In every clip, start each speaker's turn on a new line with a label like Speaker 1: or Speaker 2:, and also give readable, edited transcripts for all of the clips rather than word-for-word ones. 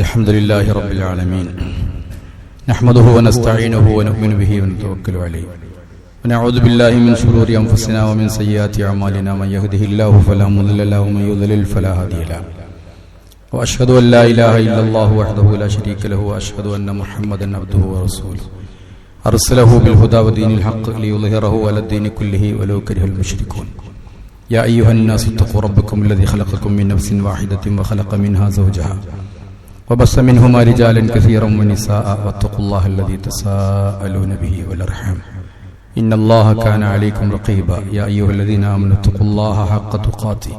Speaker 1: الحمد لله رب العالمين نحمده ونستعينه ونؤمن به ونتوكل عليه ونعوذ بالله من شرور أنفسنا ومن سيئات أعمالنا من يهده الله فلا مضل له ومن يضلل فلا هادي له وأشهد أن لا إله إلا الله وحده لا شريك له وأشهد أن محمدا عبده ورسوله أرسله بالهدى ودين الحق ليظهره على الدين كله ولو كره المشركون يا أيها الناس اتقوا ربكم الذي خلقكم من نفس واحدة وخلق منها زوجها وبث منهما رجالا كثيرا ونساء واتقوا الله الذي تساءلون به والأرحام إن الله كان عليكم رقيبا يا أيها الذين آمنوا اتقوا الله حق تقاته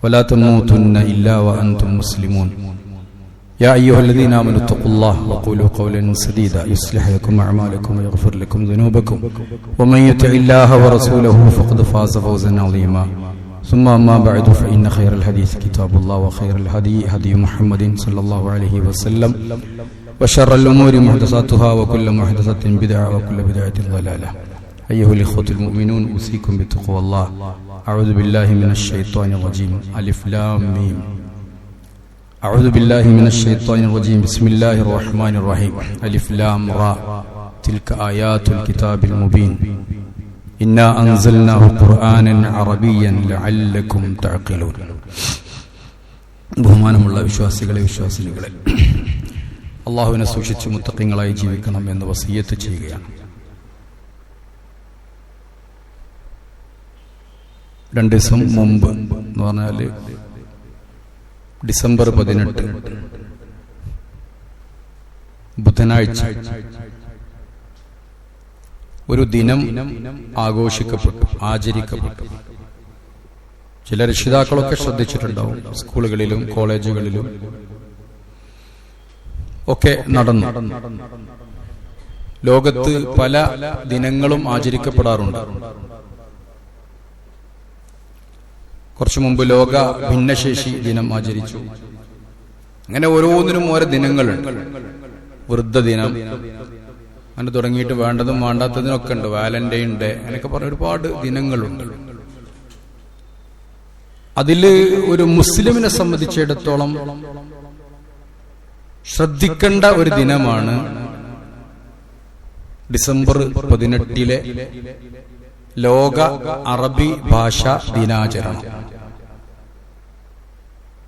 Speaker 1: ولا تموتن إلا وأنتم مسلمون يا أيها الذين آمنوا اتقوا الله وقولوا قولا سديدا يصلح لكم أعمالكم ويغفر لكم ذنوبكم ومن يطع الله ورسوله فقد فاز فوزا عظيما ثم أما بعد فإن خير الحديث كتاب الله وخير الهدي هدي محمد صلى الله عليه وسلم وشر الأمور محدثاتها وكل محدثة بدعة وكل بدعة ضلالة أيها الإخوة المؤمنون أوصيكم بتقوى الله أعوذ بالله من الشيطان الرجيم ألف لام ميم أعوذ بالله من الشيطان الرجيم بسم الله الرحمن الرحيم ألف لام را تلك آيات الكتاب المبين إنا أنزلناه قرآنا عربيا لعلكم تعقلون ബഹുമാനമുള്ള വിശ്വാസികളെ വിശ്വാസിനികളെ അല്ലാഹുവിനെ സൂക്ഷിച്ച് മുത്തഖീങ്ങളായി ജീവിക്കണം എന്ന് വസിയത്ത് ചെയ്യുകയാണ്. 2 ദിവസം മുമ്പ് എന്ന് പറഞ്ഞാൽ ഡിസംബർ 18 ബുധനാഴ്ച ഒരു ദിനം ആഘോഷിക്കപ്പെട്ടു, ആചരിക്കപ്പെട്ടു. ചില രക്ഷിതാക്കളൊക്കെ ശ്രദ്ധിച്ചിട്ടുണ്ടാവും. സ്കൂളുകളിലും കോളേജുകളിലും ഒക്കെ നടന്നു. ലോകത്ത് പല ദിനങ്ങളും ആചരിക്കപ്പെടാറുണ്ട്. കുറച്ചു മുമ്പ് ലോക ഭിന്നശേഷി ദിനം ആചരിച്ചു. അങ്ങനെ ഓരോന്നിനും ഓരോ ദിനങ്ങളുണ്ട്. വൃദ്ധദിനം അങ്ങനെ തുടങ്ങിയിട്ട് വേണ്ടതും വേണ്ടാത്തതിനൊക്കെ ഉണ്ട്. വാലന്റൈൻ ഡേ അങ്ങനെയൊക്കെ പറഞ്ഞ ഒരുപാട് ദിനങ്ങളുണ്ട്. അതില് ഒരു മുസ്ലിമിനെ സംബന്ധിച്ചിടത്തോളം ശ്രദ്ധിക്കേണ്ട ഒരു ദിനമാണ് ഡിസംബർ 18 ലോക അറബി ഭാഷാ ദിനാചരണം.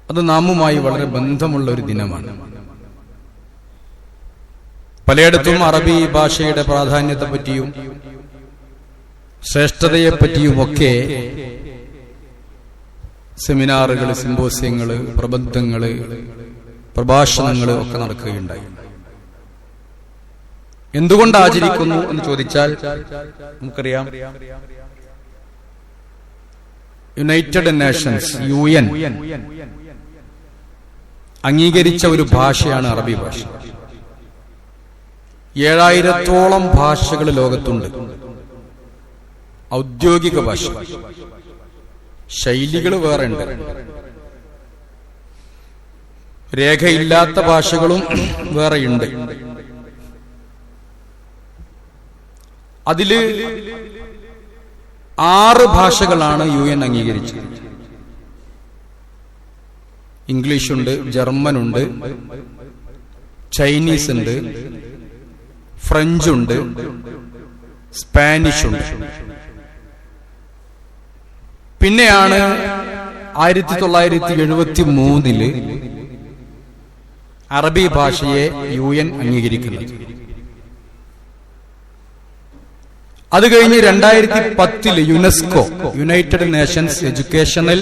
Speaker 1: അത് നാമുമായി വളരെ ബന്ധമുള്ള ഒരു ദിനമാണ്. പലയിടത്തും അറബി ഭാഷയുടെ പ്രാധാന്യത്തെപ്പറ്റിയും ശ്രേഷ്ഠതയെപ്പറ്റിയുമൊക്കെ സെമിനാറുകൾ, സിമ്പോസിയങ്ങള്, പ്രബന്ധങ്ങള്, പ്രഭാഷണങ്ങള് ഒക്കെ നടക്കുകയുണ്ടായി. എന്തുകൊണ്ട് ആചരിക്കുന്നു എന്ന് ചോദിച്ചാൽ നമുക്കറിയാം, യുണൈറ്റഡ് നേഷൻസ് UN അംഗീകരിച്ച ഒരു ഭാഷയാണ് അറബി ഭാഷ. 7000-ഓളം ഭാഷകൾ ലോകത്തുണ്ട്. ഔദ്യോഗിക ഭാഷ, ശൈലികൾ വേറെ ഉണ്ട്. രേഖയില്ലാത്ത ഭാഷകളും വേറെയുണ്ട്. അതില് 6 ഭാഷകളാണ് UN അംഗീകരിച്ചത്. ഇംഗ്ലീഷുണ്ട്, ജർമ്മനുണ്ട്, ചൈനീസ് ഉണ്ട്, ഫ്രഞ്ച് ഉണ്ട്, സ്പാനിഷ് ഉണ്ട്. പിന്നെയാണ് 1973 അറബി ഭാഷയെ UN അംഗീകരിക്കുന്നത്. അത് കഴിഞ്ഞ് 2010 UNESCO, United Nations educational,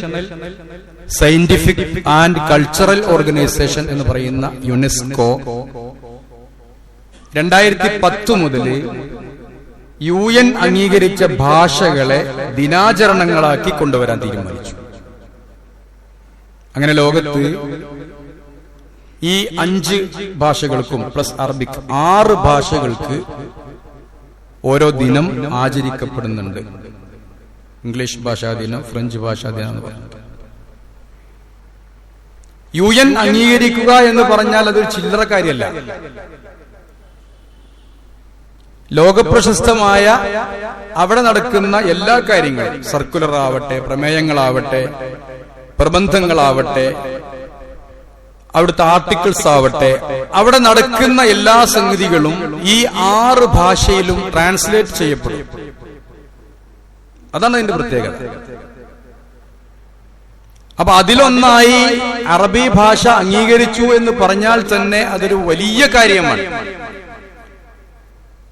Speaker 1: scientific and cultural organisation എന്ന് പറയുന്ന യുനെസ്കോ 2010 മുതൽ UN അംഗീകരിച്ച ഭാഷകളെ ദിനാചരണങ്ങളാക്കി കൊണ്ടുവരാൻ തീരുമാനിച്ചു. അങ്ങനെ ലോകത്ത് ഈ 5 ഭാഷകൾക്കും പ്ലസ് അറബിക് 6 ഭാഷകൾക്ക് ഓരോ ദിനം ആചരിക്കപ്പെടുന്നുണ്ട്. ഇംഗ്ലീഷ് ഭാഷാ ദിനം, ഫ്രഞ്ച് ഭാഷാ ദിനം എന്ന് പറഞ്ഞിട്ട്. UN അംഗീകരിക്കുക എന്ന് പറഞ്ഞാൽ അതൊരു ചില്ലറ കാര്യമല്ല. ലോകപ്രശസ്തമായ അവിടെ നടക്കുന്ന എല്ലാ കാര്യങ്ങളും, സർക്കുലർ ആവട്ടെ, പ്രമേയങ്ങളാവട്ടെ, പ്രബന്ധങ്ങളാവട്ടെ, അവിടുത്തെ ആർട്ടിക്കിൾസ് ആവട്ടെ, അവിടെ നടക്കുന്ന എല്ലാ സംഗതികളും ഈ 6 ഭാഷയിലും ട്രാൻസ്ലേറ്റ് ചെയ്യപ്പെടും. അതാണ് അതിന്റെ പ്രത്യേകത. അപ്പൊ അതിലൊന്നായി അറബി ഭാഷ അംഗീകരിച്ചു എന്ന് പറഞ്ഞാൽ തന്നെ അതൊരു വലിയ കാര്യമാണ്.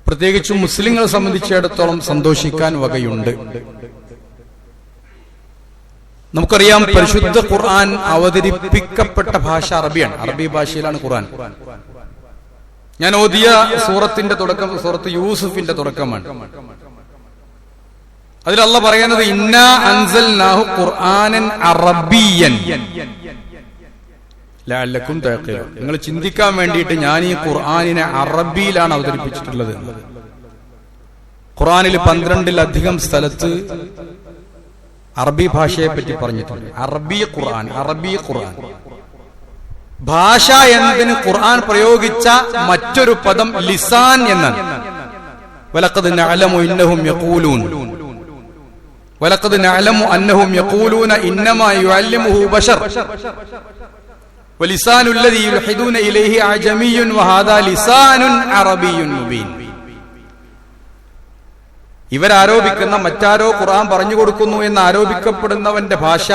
Speaker 1: പ്രത്യേകിച്ചും മുസ്ലിങ്ങളെ സംബന്ധിച്ചിടത്തോളം സന്തോഷിക്കാൻ വകയുണ്ട്. നമുക്കറിയാം, പരിശുദ്ധ ഖുർആൻ അവതരിപ്പിക്കപ്പെട്ട ഭാഷ അറബിയാണ്. അറബി ഭാഷയിലാണ് ഖുർആൻ. ഞാൻ ഓതിയ സൂറത്തിന്റെ തുടക്കം സൂറത്ത് യൂസുഫിന്റെ തുടക്കമാണ്. അതിൽ അല്ലാഹ് പറയുന്നത് ഇന്നാ അൻസൽനാഹു ഖുർആനൻ അറബിയ്യൻ ലഅല്ലക്കും തഅഖിലൂൻ. നിങ്ങൾ ചിന്തിക്കാൻ വേണ്ടിയിട്ട് ഞാൻ ഈ ഖുർആനിനെ അറബിയിലാണ് അവതരിപ്പിച്ചിട്ടുള്ളത്. ഖുർആനിൽ 12-ലധികം സ്ഥലത്ത് അറബി ഭാഷയെ പറ്റി പറഞ്ഞിട്ടുണ്ട്. അറബി ഖുർആൻ, അറബി ഖുർആൻ. ഭാഷ എന്നതിന് ഖുർആൻ പ്രയോഗിച്ച മറ്റൊരു പദം ലിസാൻ എന്നാണ്. വലഖദ് നഅലമു ഇന്നഹും യഖൂലൂൻ വലഖദ് നഅലമു അന്നഹും യഖൂലൂന ഇന്നമാ യുഅല്ലിമുഹു ബശർ വലിസാനുൽ ലദീ യുൽഹിദൂന ഇലൈഹി അജമിയ്യുൻ വഹാദാ ലിസാനുൻ അറബിയ്യുൻ മുബീൻ. ഇവരാരോപിക്കുന്ന മറ്റാരോ ഖുർആൻ പറഞ്ഞു കൊടുക്കുന്നു എന്ന് ആരോപിക്കപ്പെടുന്നവന്റെ ഭാഷ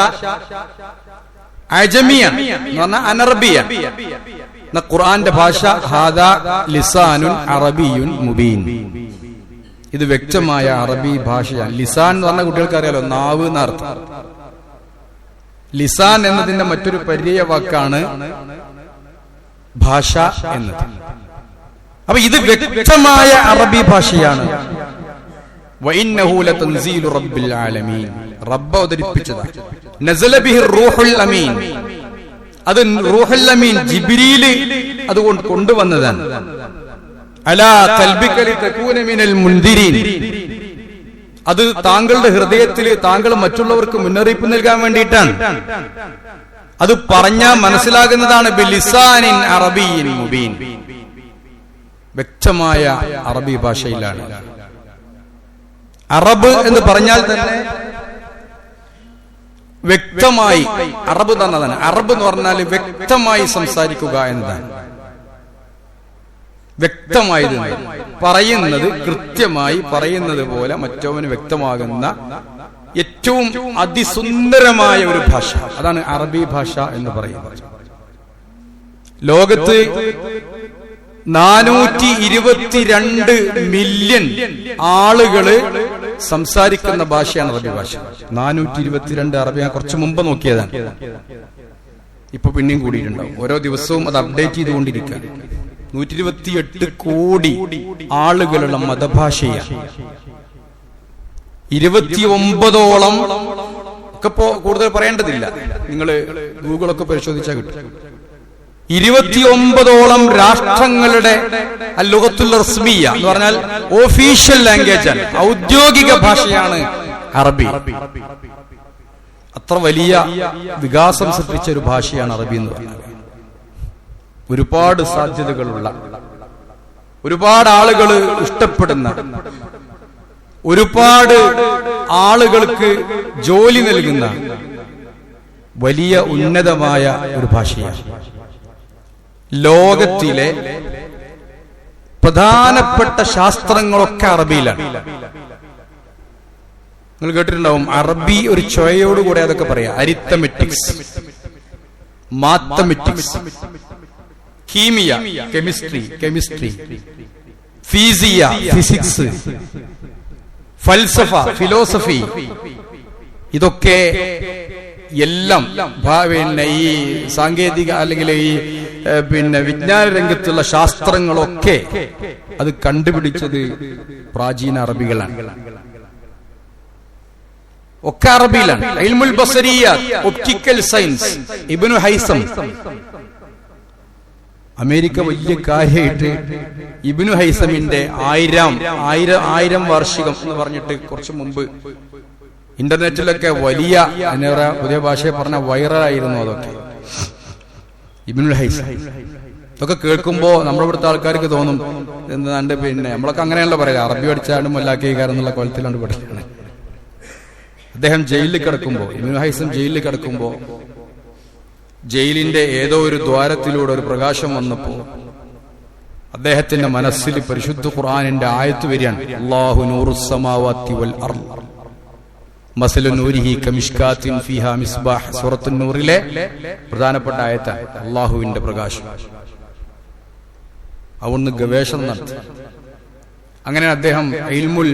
Speaker 1: അജമിയാണ് എന്ന് പറഞ്ഞാൽ അനറബിയാണ്. ഖുർആന്റെ ഭാഷ ഹാദാ ലിസാനുൻ അറബിയ്യുൻ മുബീൻ. ഇത് വ്യക്തമായ അറബി ഭാഷയാണ്. ലിസാൻ എന്ന് പറഞ്ഞാൽ കുട്ടികൾക്ക് അറിയാലോ, നാവ് എന്നർത്ഥം. ലിസാൻ എന്നതിന്റെ മറ്റൊരു പര്യായ വാക്കാണ് ഭാഷ എന്നത്. അപ്പൊ ഇത് വ്യക്തമായ അറബി ഭാഷയാണ്. വഇന്നഹു ലതൻസീലു റബ്ബിൽ ആലമീൻ. റബ്ബ് അവതരിപ്പിച്ചതാണ്. നസല ബിഹി റൂഹുൽ അമീൻ. അത് റൂഹുൽ അമീൻ ജിബ്രീൽ അതുകൊണ്ട് കൊണ്ടുവന്നതാണ്. അലാ ഖൽബിക ലിതകൂന മിനൽ മുൻദിരീൻ. അത് താങ്കളുടെ ഹൃദയത്തിൽ താങ്കൾ മറ്റുള്ളവർക്ക് മുന്നറിയിപ്പ് നൽകാൻ വേണ്ടിയിട്ടാണ്. അത് പറഞ്ഞാൽ മനസ്സിലാകുന്നതാണ് ബിലിസാനിൻ അറബിയ്യിൻ മുബീൻ. വ്യക്തമായ അറബി ഭാഷയിലാണ്. അറബ് എന്ന് പറഞ്ഞാൽ തന്നെ വ്യക്തമായി അറബ് തന്നതാണ്. അറബ് എന്ന് പറഞ്ഞാൽ വ്യക്തമായി സംസാരിക്കുക എന്നതാണ്. വ്യക്തമായി പറയുന്നത്, കൃത്യമായി പറയുന്നത് പോലെ മറ്റവന് വ്യക്തമാകുന്ന ഏറ്റവും അതിസുന്ദരമായ ഒരു ഭാഷ, അതാണ് അറബി ഭാഷ എന്ന് പറയുന്നത്. ലോകത്ത് 422 മില്യൺ ആളുകള് സംസാരിക്കുന്ന ഭാഷയാണ് അറബി ഭാഷ. 422 അറബി. ഞാൻ കുറച്ചു മുമ്പ് നോക്കിയതാണ്. ഇപ്പൊ പിന്നെയും കൂടിയിട്ടുണ്ടാവും. ഓരോ ദിവസവും അത് അപ്ഡേറ്റ് ചെയ്തുകൊണ്ടിരിക്കുക. 128 കോടി ആളുകളുള്ള മതഭാഷയാണ്. 29ഓളം ഒക്കെ കൂടുതൽ പറയേണ്ടതില്ല, നിങ്ങൾ ഗൂഗിളൊക്കെ പരിശോധിച്ചാൽ കിട്ടും. 29ഓളം രാഷ്ട്രങ്ങളുടെ ലുഗത്തുൽ റസ്മിയ എന്ന് പറഞ്ഞാൽ ഒഫീഷ്യൽ ലാംഗ്വേജ് ആണ്, ഔദ്യോഗിക ഭാഷയാണ് അറബി. അത്ര വലിയ വികാസം സൃഷ്ടിച്ച ഒരു ഭാഷയാണ് അറബി എന്ന് പറഞ്ഞാൽ. ഒരുപാട് സാധ്യതകളുള്ള, ഒരുപാട് ആളുകൾ ഇഷ്ടപ്പെടുന്ന, ഒരുപാട് ആളുകൾക്ക് ജോലി നൽകുന്ന വലിയ ഉന്നതമായ ഒരു ഭാഷയാണ്. ലോകത്തിലെ പ്രധാനപ്പെട്ട ശാസ്ത്രങ്ങളൊക്കെ അറബിയിലാണ്. നിങ്ങൾ കേട്ടിട്ടുണ്ടാവും, അറബി ഒരു ചോയോടുകൂടെ അതൊക്കെ പറയാം. അരിത്തമെറ്റിക്സ്, മാത്തമെറ്റിക്സ്, കീമിയ, കെമിസ്ട്രി, ഫിസിയ, ഫിസിക്സ്, ഫൽസഫ, ഫിലോസഫി, ഇതൊക്കെ എല്ലാം പിന്നെ ഈ സാങ്കേതിക അല്ലെങ്കിൽ ഈ പിന്നെ വിജ്ഞാന രംഗത്തുള്ള ശാസ്ത്രങ്ങളൊക്കെ അത് കണ്ടുപിടിച്ചത് പ്രാചീന അറബികളാണ്. ഒക്കെ അറബിയിലാണ്. ഇൽമുൽ ബസരിയാത്ത്, optical science, Ibn Haytham. America വലിയ കാര്യമായിട്ട് ഇബ്നു ഹൈസമിന്റെ 1000 വാർഷികം എന്ന് പറഞ്ഞിട്ട് കുറച്ചു മുമ്പ് ഇന്റർനെറ്റിലൊക്കെ വലിയ പുതിയ ഭാഷയെ പറഞ്ഞ വൈറലായിരുന്നു. അതൊക്കെ ഇബ്നുൽ ഹൈസം ഇതൊക്കെ കേൾക്കുമ്പോ നമ്മുടെ ഇവിടുത്തെ ആൾക്കാർക്ക് തോന്നും എന്താണ്ട് പിന്നെ നമ്മളൊക്കെ അങ്ങനെയാണല്ലോ പറയാ, അറബി പഠിച്ചാലും മല്ലാക്കിക്കാരെന്നുള്ള കോലത്തിലാണ് പഠിക്കുന്നത്. അദ്ദേഹം ജയിലിൽ കിടക്കുമ്പോ, ഇബ്നുൽ ഹൈസം ജയിലിൽ കിടക്കുമ്പോ ജയിലിന്റെ ഏതോ ഒരു ദ്വാരത്തിലൂടെ ഒരു പ്രകാശം വന്നപ്പോ അദ്ദേഹത്തിന്റെ മനസ്സിൽ പരിശുദ്ധ ഖുർആനിന്റെ ആയത്ത് വരികയാണ്, അല്ലാഹു നൂറുസ് സമാവാതി വൽ അർള് മസലു നൂരിഹി കമിഷ്കാത്തിൻ ഫീഹാ മിസ്ബാഹ്. സൂറത്തുൻ നൂറിലെ പ്രധാനപ്പെട്ട ആയത്താണ് അല്ലാഹുവിന്റെ പ്രകാശം. അവിടുന്ന് ഗവേഷണം നടത്തി. അങ്ങനെ അദ്ദേഹം ഇൽമുൽ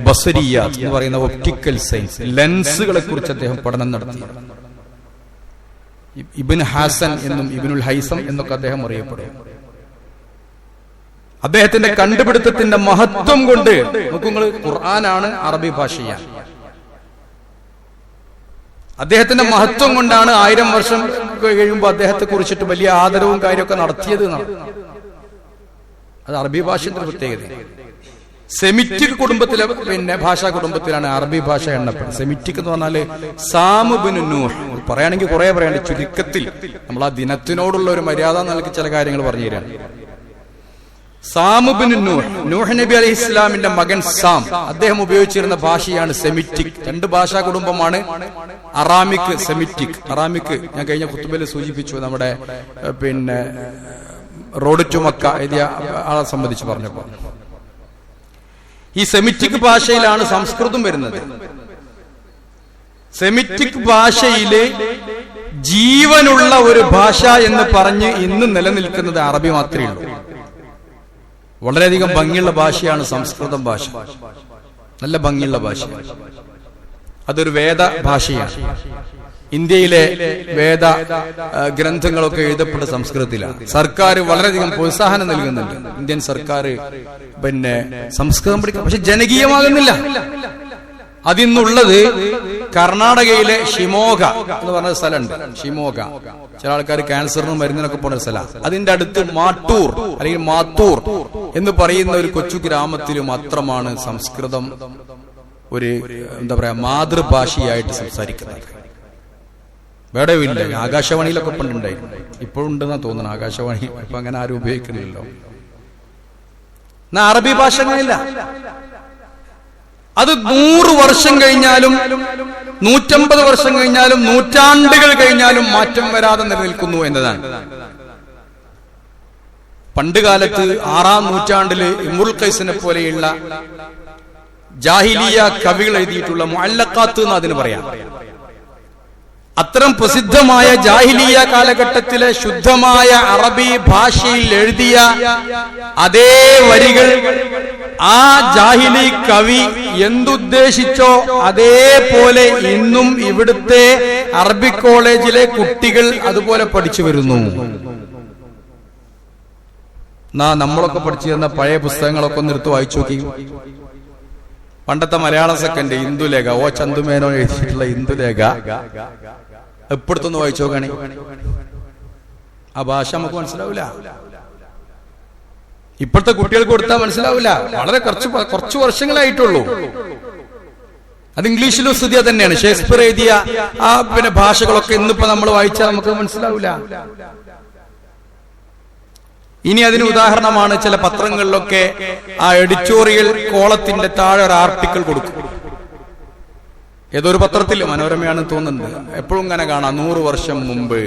Speaker 1: ബസരിയാത്ത് എന്ന് പറയുന്ന ഒപ്റ്റിക്കൽ സയൻസ്, ലെൻസുകളെ കുറിച്ച് അദ്ദേഹം പഠനം നടത്തി. ഇബ്ൻ ഹാസൻ എന്നും ഇബ്നുൽ ഹൈസം എന്നൊക്കെ അദ്ദേഹം അറിയപ്പെടും. അദ്ദേഹത്തിന്റെ കണ്ടുപിടുത്തത്തിന്റെ മഹത്വം കൊണ്ട് നോക്കുങ്ങൾ, ഖുർആനാണ് അറബി ഭാഷയാണ്. അദ്ദേഹത്തിന്റെ മഹത്വം കൊണ്ടാണ് 1000 വർഷം കഴിയുമ്പോൾ അദ്ദേഹത്തെ കുറിച്ചിട്ട് വലിയ ആദരവും കാര്യമൊക്കെ നടത്തിയത്. അത് അറബി ഭാഷയുടെ പ്രത്യേകത. സെമിറ്റിക് കുടുംബത്തിലെ ഭാഷാ കുടുംബത്തിലാണ് അറബി ഭാഷ എണ്ണപ്പെടുന്നത്. സെമിറ്റിക് എന്ന് പറഞ്ഞാല് സാം ബിൻ നൂഹ്. പറയുകയാണെങ്കിൽ കുറെ പറയാണ്ട്, ചുരുക്കത്തിൽ നമ്മൾ ആ ദിനത്തിനോടുള്ള ഒരു മര്യാദ നൽകി ചില കാര്യങ്ങൾ പറഞ്ഞു തരാണ്. സാം ബിൻ നൂഹ്, നൂഹ് നബി അലൈഹി ഇസ്ലാമിന്റെ മകൻ സാം, അദ്ദേഹം ഉപയോഗിച്ചിരുന്ന ഭാഷയാണ് സെമിറ്റിക്. 2 ഭാഷാ കുടുംബമാണ്, അറാമിക്, സെമിറ്റിക്. അറാമിക് ഞാൻ കഴിഞ്ഞ ഖുത്ബയിൽ സൂചിപ്പിച്ചു, നമ്മുടെ റോഡ് ടു മക്ക എഴുതിയ ആളെ സംബന്ധിച്ച് പറഞ്ഞപ്പോ. ഈ സെമിറ്റിക് ഭാഷയിലാണ് സംസ്കൃതം വരുന്നത്. സെമിറ്റിക് ഭാഷയില് ജീവനുള്ള ഒരു ഭാഷ എന്ന് പറഞ്ഞ് ഇന്ന് നിലനിൽക്കുന്നത് അറബി മാത്രമേ ഉള്ളൂ. വളരെയധികം ഭംഗിയുള്ള ഭാഷയാണ് സംസ്കൃതം ഭാഷ. നല്ല ഭംഗിയുള്ള ഭാഷ. അതൊരു വേദ ഭാഷയാണ്. ഇന്ത്യയിലെ വേദ ഗ്രന്ഥങ്ങളൊക്കെ എഴുതപ്പെട്ട സംസ്കൃതത്തിലാണ്. സർക്കാർ വളരെയധികം പ്രോത്സാഹനം നൽകുന്നുണ്ട്. ഇന്ത്യൻ സർക്കാർ സംസ്കൃതം പഠിക്കാം. പക്ഷെ ജനകീയമാകുന്നില്ല. അതിന്നുള്ളത് കർണാടകയിലെ ഷിമോഗ എന്ന് പറഞ്ഞ സ്ഥലമുണ്ട്. ഷിമോഗ, ചില ആൾക്കാർ ക്യാൻസറിനും മരുന്നിനൊക്കെ പോകുന്ന സ്ഥലം. അതിന്റെ അടുത്ത് മാട്ടൂർ അല്ലെങ്കിൽ മാത്തൂർ എന്ന് പറയുന്ന ഒരു കൊച്ചു ഗ്രാമത്തിൽ മാത്രമാണ് സംസ്കൃതം ഒരു മാതൃഭാഷയായിട്ട് സംസാരിക്കുന്നത്. വേറെ ഇല്ല. ആകാശവാണിയിലൊക്കെ പണ്ടുണ്ടായിരുന്നു, ഇപ്പോഴും ഉണ്ടെന്നാ തോന്നുന്നു ആകാശവാണി. ഇപ്പൊ അങ്ങനെ ആരും ഉപയോഗിക്കുന്നില്ലല്ലോ. അറബി ഭാഷ അങ്ങനെയില്ല. അത് 100 വർഷം കഴിഞ്ഞാലും 150 വർഷം കഴിഞ്ഞാലും നൂറ്റാണ്ടുകൾ കഴിഞ്ഞാലും മാറ്റം വരാതെ നിലനിൽക്കുന്നു എന്നതാണ്. പണ്ട് കാലത്ത് 6-ാം നൂറ്റാണ്ടില് ഇമ്രുൽ ഖൈസിനെ പോലെയുള്ള ജാഹിലിയ കവികൾ എഴുതിയിട്ടുള്ള മുഅല്ലഖാത്ത് എന്ന് അതിന് പറയാം. അത്തരം പ്രസിദ്ധമായ ജാഹിലിയ കാലഘട്ടത്തിലെ ശുദ്ധമായ അറബി ഭാഷയിൽ എഴുതിയ അതേ വരികൾ ആ ജാഹിലി കവി എന്തുദ്ദേശിച്ചോ അതേപോലെ ഇന്നും ഇവിടുത്തെ അറബിക് കോളേജിലെ കുട്ടികൾ അതുപോലെ പഠിച്ചു വരുന്നു. നമ്മളൊക്കെ പഠിച്ചു തന്ന പഴയ പുസ്തകങ്ങളൊക്കെ ഒന്ന് എടുത്ത് വായിച്ചു നോക്കി. പണ്ടത്തെ മലയാളം സെക്കൻഡ് ഇന്ദുലേഖ, ഓ ചന്തുമേനോ എഴുതിയിട്ടുള്ള ഇന്ദുലേഖ എപ്പോഴത്തൊന്ന് വായിച്ചു നോക്കണേ. ആ ഭാഷ നമുക്ക് മനസ്സിലാവില്ല. ഇപ്പോഴത്തെ കുട്ടികൾക്ക് കൊടുത്താൽ മനസ്സിലാവില്ല. വളരെ കുറച്ച് വർഷങ്ങളായിട്ടുള്ളൂ. അത് ഇംഗ്ലീഷിലും സ്ഥിതി തന്നെയാണ്. ഷേക്സ്പിയർ എഴുതിയ ആ ഭാഷകളൊക്കെ ഇന്നിപ്പോ നമ്മൾ വായിച്ചാൽ നമുക്ക് മനസ്സിലാവില്ല. ഇനി അതിന് ഉദാഹരണമാണ് ചില പത്രങ്ങളിലൊക്കെ ആ എഡിറ്റോറിയൽ കോളത്തിന്റെ താഴെ ഒരു ആർട്ടിക്കിൾ കൊടുക്കും. ഏതൊരു പത്രത്തിൽ, മനോരമയാണെന്ന് തോന്നുന്നുണ്ട്, എപ്പോഴും ഇങ്ങനെ കാണാം 100 വർഷം മുമ്പ്.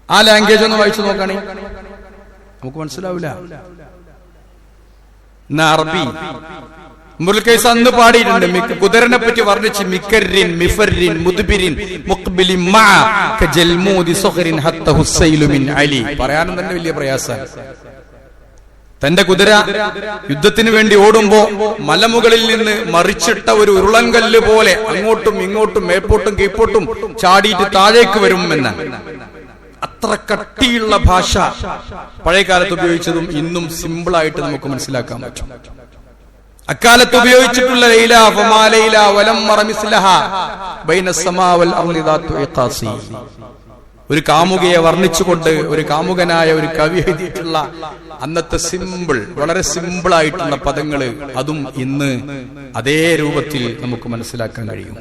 Speaker 1: ആ ലാംഗ്വേജ് ഒന്ന് വായിച്ചു നോക്കണേ, നമുക്ക് മനസ്സിലാവില്ല. അറബി ഇമ്രുൽ ഖൈസ് അന്ന് പാടിയിട്ടുണ്ട്. കുതിരനെ പറ്റി വർണ്ണിച്ച് മിക്കറിൻ മിഫറിൻ മുദ്ബിരിൻ മുഖ്ബിലിൻ മഅ കജൽമൂദി സുഖറിൻ ഹത്ത ഹുസൈലു മിൻ അലി. പറയാനും തന്നെ വലിയ പ്രയാസമാണ്. തന്റെ കുതിര യുദ്ധത്തിന് വേണ്ടി ഓടുമ്പോ മലമുകളിൽ നിന്ന് മറിച്ചിട്ട ഒരു ഉരുളങ്കല്ല് പോലെ അങ്ങോട്ടും ഇങ്ങോട്ടും മേപ്പോട്ടും കീപ്പോട്ടും ചാടിയിട്ട് താഴേക്ക് വരും എന്നാണ്. അത്ര കട്ടിയുള്ള ഭാഷ പഴയ കാലത്ത് ഉപയോഗിച്ചതും ഇന്നും സിമ്പിളായിട്ട് നമുക്ക് മനസ്സിലാക്കാൻ പറ്റും. അക്കാലത്ത് ഉപയോഗിച്ചിട്ടുള്ള ലൈല ഫമാ ലൈല വലം മറമിസ്ലഹ ബൈന സമാ വൽ അർളി ദാതു ഇഖാസി. ഒരു കാമുകയെ വർണ്ണിച്ചുകൊണ്ട് ഒരു കാമുകനായ ഒരു കവി എഴുതിയിട്ടുള്ള അന്നത്തെ സിമ്പിൾ, വളരെ സിമ്പിൾ ആയിട്ടുള്ള പദങ്ങള്, അതും ഇന്ന് അതേ രൂപത്തിൽ നമുക്ക് മനസ്സിലാക്കാൻ കഴിയും.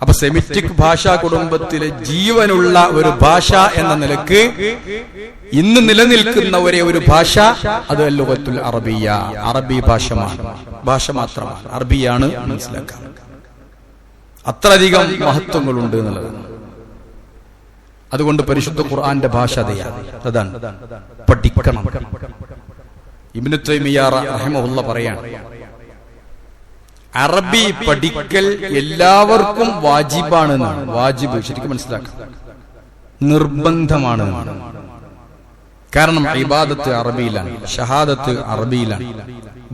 Speaker 1: അപ്പൊ സെമിറ്റിക് ഭാഷാ കുടുംബത്തിലെ ജീവനുള്ള ഒരു ഭാഷ എന്ന നിലക്ക് ഇന്ന് നിലനിൽക്കുന്ന ഒരേ ഒരു ഭാഷ അത് ലുഗത്തുൽ അറബിയ, അറബി ഭാഷ മാത്രമാണ്, അറബിയാണ് മനസ്സിലാക്കാൻ. അത്രയധികം മഹത്വങ്ങളുണ്ട് എന്നുള്ളതാണ്. അതുകൊണ്ട് പരിശുദ്ധ ഖുർആന്റെ ഭാഷ അതാണ്, പഠിക്കണം. ഇബ്നു തൈമിയ്യ റഹിമഹുല്ലാ പറയാണ്, അറബി പഠിക്കൽ എല്ലാവർക്കും വാജിബാണെന്നാണ്. വാജിബ് ശരിക്കും മനസ്സിലാക്കാം, നിർബന്ധമാണ്. കാരണം ഇബാദത്ത് അറബിയിലാണ്, ഷഹാദത്ത് അറബിയിലാണ്,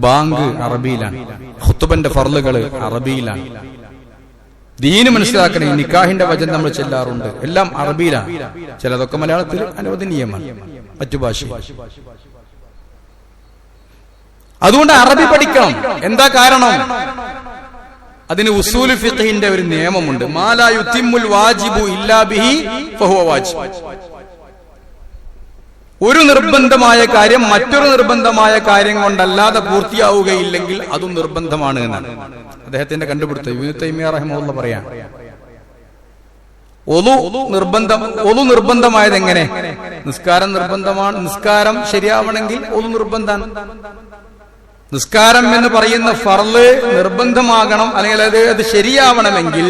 Speaker 1: ബാങ്ക് അറബിയിലാണ്, ഖുത്ബന്റെ ഫർളുകൾ അറബിയിലാണ്. ദീന് മനസ്സിലാക്കണേ, നിക്കാഹിന്റെ വചനം നമ്മൾ ചെല്ലാറുണ്ട്, എല്ലാം അറബിയിലാണ്. ചിലതൊക്കെ മലയാളത്തിൽ അനുവദനീയമാണ്, മറ്റു ഭാഷയിൽ. അതുകൊണ്ട് അറബി പഠിക്കണം. എന്താ കാരണം? അതിന് ഉസൂൽ ഫിഖ്ഹിന്റെ ഒരു നിയമമുണ്ട്, മാ ലാ യുതിമ്മുൽ വാജിബു ഇല്ലാ ബിഹി ഫഹുവ വാജിബ്. ഒരു നിർബന്ധമായ കാര്യം മറ്റൊരു നിർബന്ധമായ കാര്യം കൊണ്ടല്ലാതെ പൂർത്തിയാവുകയില്ലെങ്കിൽ അതും നിർബന്ധമാണ് എന്നാണ് അദ്ദേഹത്തിന്റെ കണ്ടുപിടുത്തം. ഇബ്നു തൈമിയ്യ റഹിമഹുല്ലാ പറയാം, ഒളു നിർബന്ധമായത് എങ്ങനെ? നിസ്കാരം നിർബന്ധമാണ്. നിസ്കാരം ശരിയാവണമെങ്കിൽ ഒളു നിർബന്ധമാണ്. നിസ്കാരം എന്ന് പറയുന്ന ഫർള് നിർബന്ധമാകണം, അല്ലെങ്കിൽ അത് ശരിയാവണമെങ്കിൽ,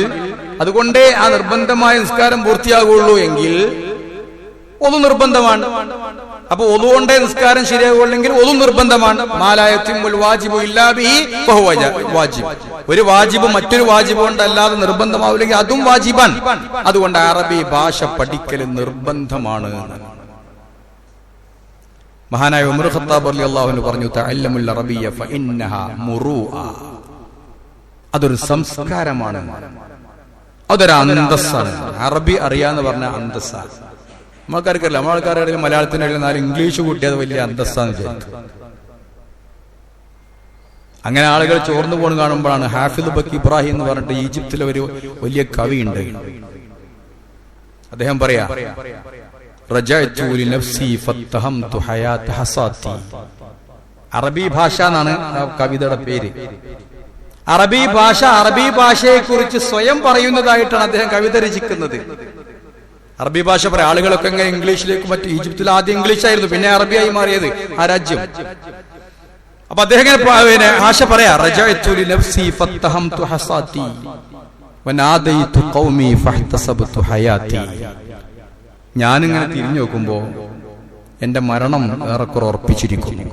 Speaker 1: അതുകൊണ്ടേ ആ നിർബന്ധമായ നിസ്കാരം പൂർത്തിയാകുള്ളൂ എങ്കിൽ ഒളു നിർബന്ധമാണ്. അപ്പൊ ഒളു കൊണ്ടേ നിസ്കാരം ശരിയാകുള്ളെങ്കിൽ ഒളു നിർബന്ധമാണ്. മാ ലാ യുതിമ്മുൽ വാജിബു ഇല്ലാ ബിഹി ഫഹുവ വാജിബ്. ഒരു വാജിബ് മറ്റൊരു വാജിബ് കൊണ്ടല്ലാതെ നിർബന്ധമാവില്ലെങ്കിൽ അതും വാജിബാൻ. അതുകൊണ്ട് അറബി ഭാഷ പഠിക്കൽ നിർബന്ധമാണ്. മഹാനായ ഉമർ ഖത്താബ് റളിയല്ലാഹു അൻഹു പറഞ്ഞു, തഅല്ലമുൽ അറബിയ്യ ഫഇന്നഹാ മുറൂഅ. അതൊരു സംസ്കാരമാണ്, അതൊരു അന്തസ്സാണ്. അറബി അറിയാന്ന് പറഞ്ഞ അന്തസ്സാണ്. നമ്മൾക്കാർക്കല്ല, നമ്മൾക്കാരുടെ മലയാളത്തിനായാലും നാല് ഇംഗ്ലീഷ് കൂട്ടിയത് വലിയ അന്തസ്സാന്ന് വിചാരിക്കും. അങ്ങനെ ആളുകൾ ചോർന്നു പോണ് കാണുമ്പോഴാണ് ഹാഫിദ് ബക്കി ഇബ്രാഹിം എന്ന് പറഞ്ഞിട്ട് ഈജിപ്തിലെ ഒരു വലിയ കവി ഉണ്ട്. അദ്ദേഹം പറയാ, റജഅതു ലിനഫ്സി ഫത്തഹംതു ഹയാത ഹസാത്തി. അറബി ഭാഷ എന്നാണ് കവിതയുടെ പേര്. അറബി ഭാഷയെ കുറിച്ച് സ്വയം പറയുന്നതായിട്ടാണ് അദ്ദേഹം കവിത രചിക്കുന്നത്. അറബി ഭാഷ പറയാം. ആളുകളൊക്കെ എങ്ങനെ ഇംഗ്ലീഷിലേക്ക്, മറ്റു ഈജിപ്തിൽ ആദ്യം ഇംഗ്ലീഷ് ആയിരുന്നു, പിന്നെ അറബിയായി മാറിയത് ആ രാജ്യം. അപ്പൊ അദ്ദേഹം ഭാഷ പറയാ, റജഅതു ലിനഫ്സി ഫത്തഹംതു ഹസാത്തി വനാദൈതു ഖൗമി ഫഹ്തസബ്തു ഹയാതി. ഞാനിങ്ങനെ തിരിഞ്ഞു നോക്കുമ്പോ എന്റെ മരണം ഏറെക്കുറെ ഉറപ്പിച്ചിരിക്കുന്നു.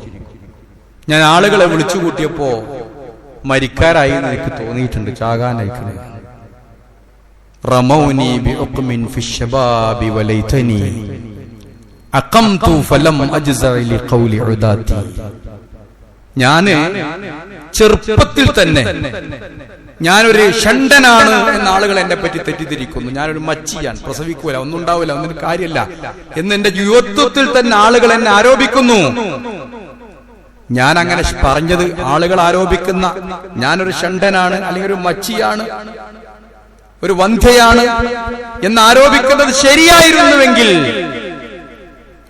Speaker 1: ഞാൻ ആളുകളെ വിളിച്ചു കൂട്ടിയപ്പോ മരിക്കാരായി എനിക്ക് തോന്നിയിട്ടുണ്ട്, ചാകാനായിട്ടുണ്ട്. റമൗനി ബിഉഖ്മിൻ ഫിശ്ശബാബി വലൈതനി അഖംതു ഫലം അജ്സഅ ലിഖൗലി ഉദാതി. ഞാന് ചെറുപ്പത്തിൽ തന്നെ ഞാനൊരു ഷണ്ടനാണ് എന്ന ആളുകൾ എന്നെ പറ്റി തെറ്റിദ്ധരിക്കുന്നു. ഞാനൊരു മച്ചിയാണ്, പ്രസവിക്കൂല, ഒന്നും ഉണ്ടാവില്ല, ഒന്നും കാര്യമില്ല എന്ന് എന്റെ യുവത്വത്തിൽ തന്നെ ആളുകൾ എന്നെ ആരോപിക്കുന്നു. ഞാൻ അങ്ങനെ പറഞ്ഞത് ആളുകൾ ആരോപിക്കുന്ന ഞാനൊരു ഷണ്ടനാണ്, അല്ലെങ്കിൽ ഒരു മച്ചിയാണ്, ഒരു വന്ധ്യയാണ് എന്ന് ആരോപിക്കുന്നത് ശരിയായിരുന്നുവെങ്കിൽ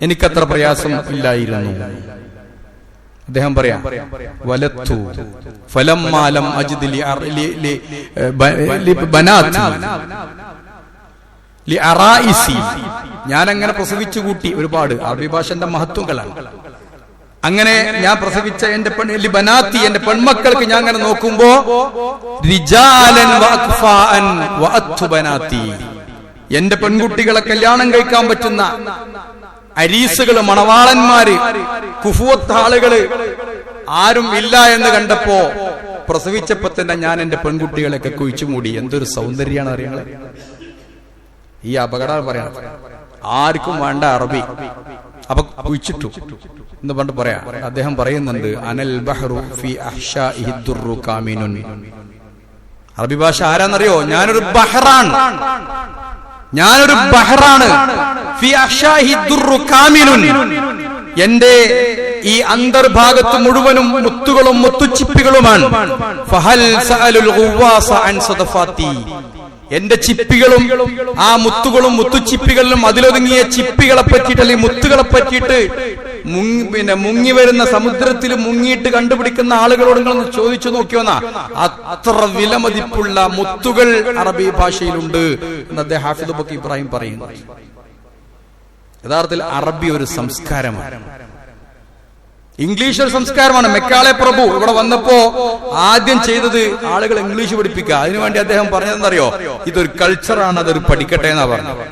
Speaker 1: എനിക്കത്ര പ്രയാസം ഇല്ലായിരുന്നു. അദ്ദേഹം പറയാം, വലത്തു ഫലമ്മാ ലം അജിദ് ബനാതി ലിഅറായിസി. ഞാൻ അങ്ങനെ പ്രസവിച്ചു കൂട്ടി ഒരുപാട്. അറബി ഭാഷന്റെ മഹത്വങ്ങളാണ്. അങ്ങനെ ഞാൻ പ്രസവിച്ച എന്റെ ബനാത്തി, എന്റെ പെൺമക്കൾക്ക് ഞാൻ അങ്ങനെ നോക്കുമ്പോ റിജാലൻ വഅഖ്ഫാഅൻ വഅത്തു ബനാത്തി, എന്റെ പെൺകുട്ടികളെ കല്യാണം കഴിക്കാൻ പറ്റുന്ന അരീസുകള്, മണവാളന്മാര്, കുഫുവത്ത് ആളുകള് ആരും ഇല്ല എന്ന് കണ്ടപ്പോ പ്രസവിച്ചപ്പോ തന്നെ ഞാൻ എന്റെ പെൺകുട്ടികളെയൊക്കെ കുഴിച്ചു മൂടി. എന്തൊരു സൗന്ദര്യാണ് അറിയണത്. ഈ അപകടം പറയണം, ആർക്കും വേണ്ട അറബി. അപ്പൊ കുഴിച്ചിട്ടു എന്ന് പറഞ്ഞിട്ട് പറയാം. അദ്ദേഹം പറയുന്നുണ്ട്, അനൽ ബഹ്റു ഫി അഹ്ശാഇഹി ദുർറു കാമിനുൻ. അറബി ഭാഷ ആരാന്നറിയോ? ഞാനൊരു ബഹ്റാണ്, ഞാനൊരു ബഹ്റാണ്. ഫി അഹ്ശാഇഹി ദുർറു കാമിനുൻ. എന്റെ ഈ അന്തർഭാഗത്ത് മുഴുവനും മുത്തുകളും മുത്തുച്ചിപ്പികളുമാണ്. ഫഹൽ സഅലുൽ ഗുവാസ അൻ സദഫാത്തി. എന്റെ ചിപ്പികളും ആ മുത്തുകളും മുത്തുച്ചിപ്പികളിലും അതിലൊതുങ്ങിയ ചിപ്പികളെ പറ്റിയിട്ട്, അല്ലെങ്കിൽ മുത്തുകളെ പറ്റിയിട്ട് മുങ്ങി വരുന്ന സമുദ്രത്തിൽ മുങ്ങിയിട്ട് കണ്ടുപിടിക്കുന്ന ആളുകളോട് നിങ്ങളൊന്ന് ചോദിച്ചു നോക്കിയോന്നാ, അത്ര വിലമതിപ്പുള്ള മുത്തുകൾ അറബി ഭാഷയിലുണ്ട് എന്ന് അദ്ദേഹം ഹാഫിദ് ബക്കി ഇബ്രാഹിം പറയുന്നു. യഥാർത്ഥത്തിൽ അറബി ഒരു സംസ്കാരമാണ്, ഇംഗ്ലീഷ് ഒരു സംസ്കാരമാണ്. മെക്കാളെ പ്രഭു ഇവിടെ വന്നപ്പോ ആദ്യം ചെയ്തത് ആളുകൾ ഇംഗ്ലീഷ് പഠിപ്പിക്കുക. അതിനുവേണ്ടി അദ്ദേഹം പറഞ്ഞതെന്നറിയോ? ഇതൊരു കൾച്ചറാണ്, അതൊരു പഠിക്കട്ടെ എന്നാ പറഞ്ഞത്.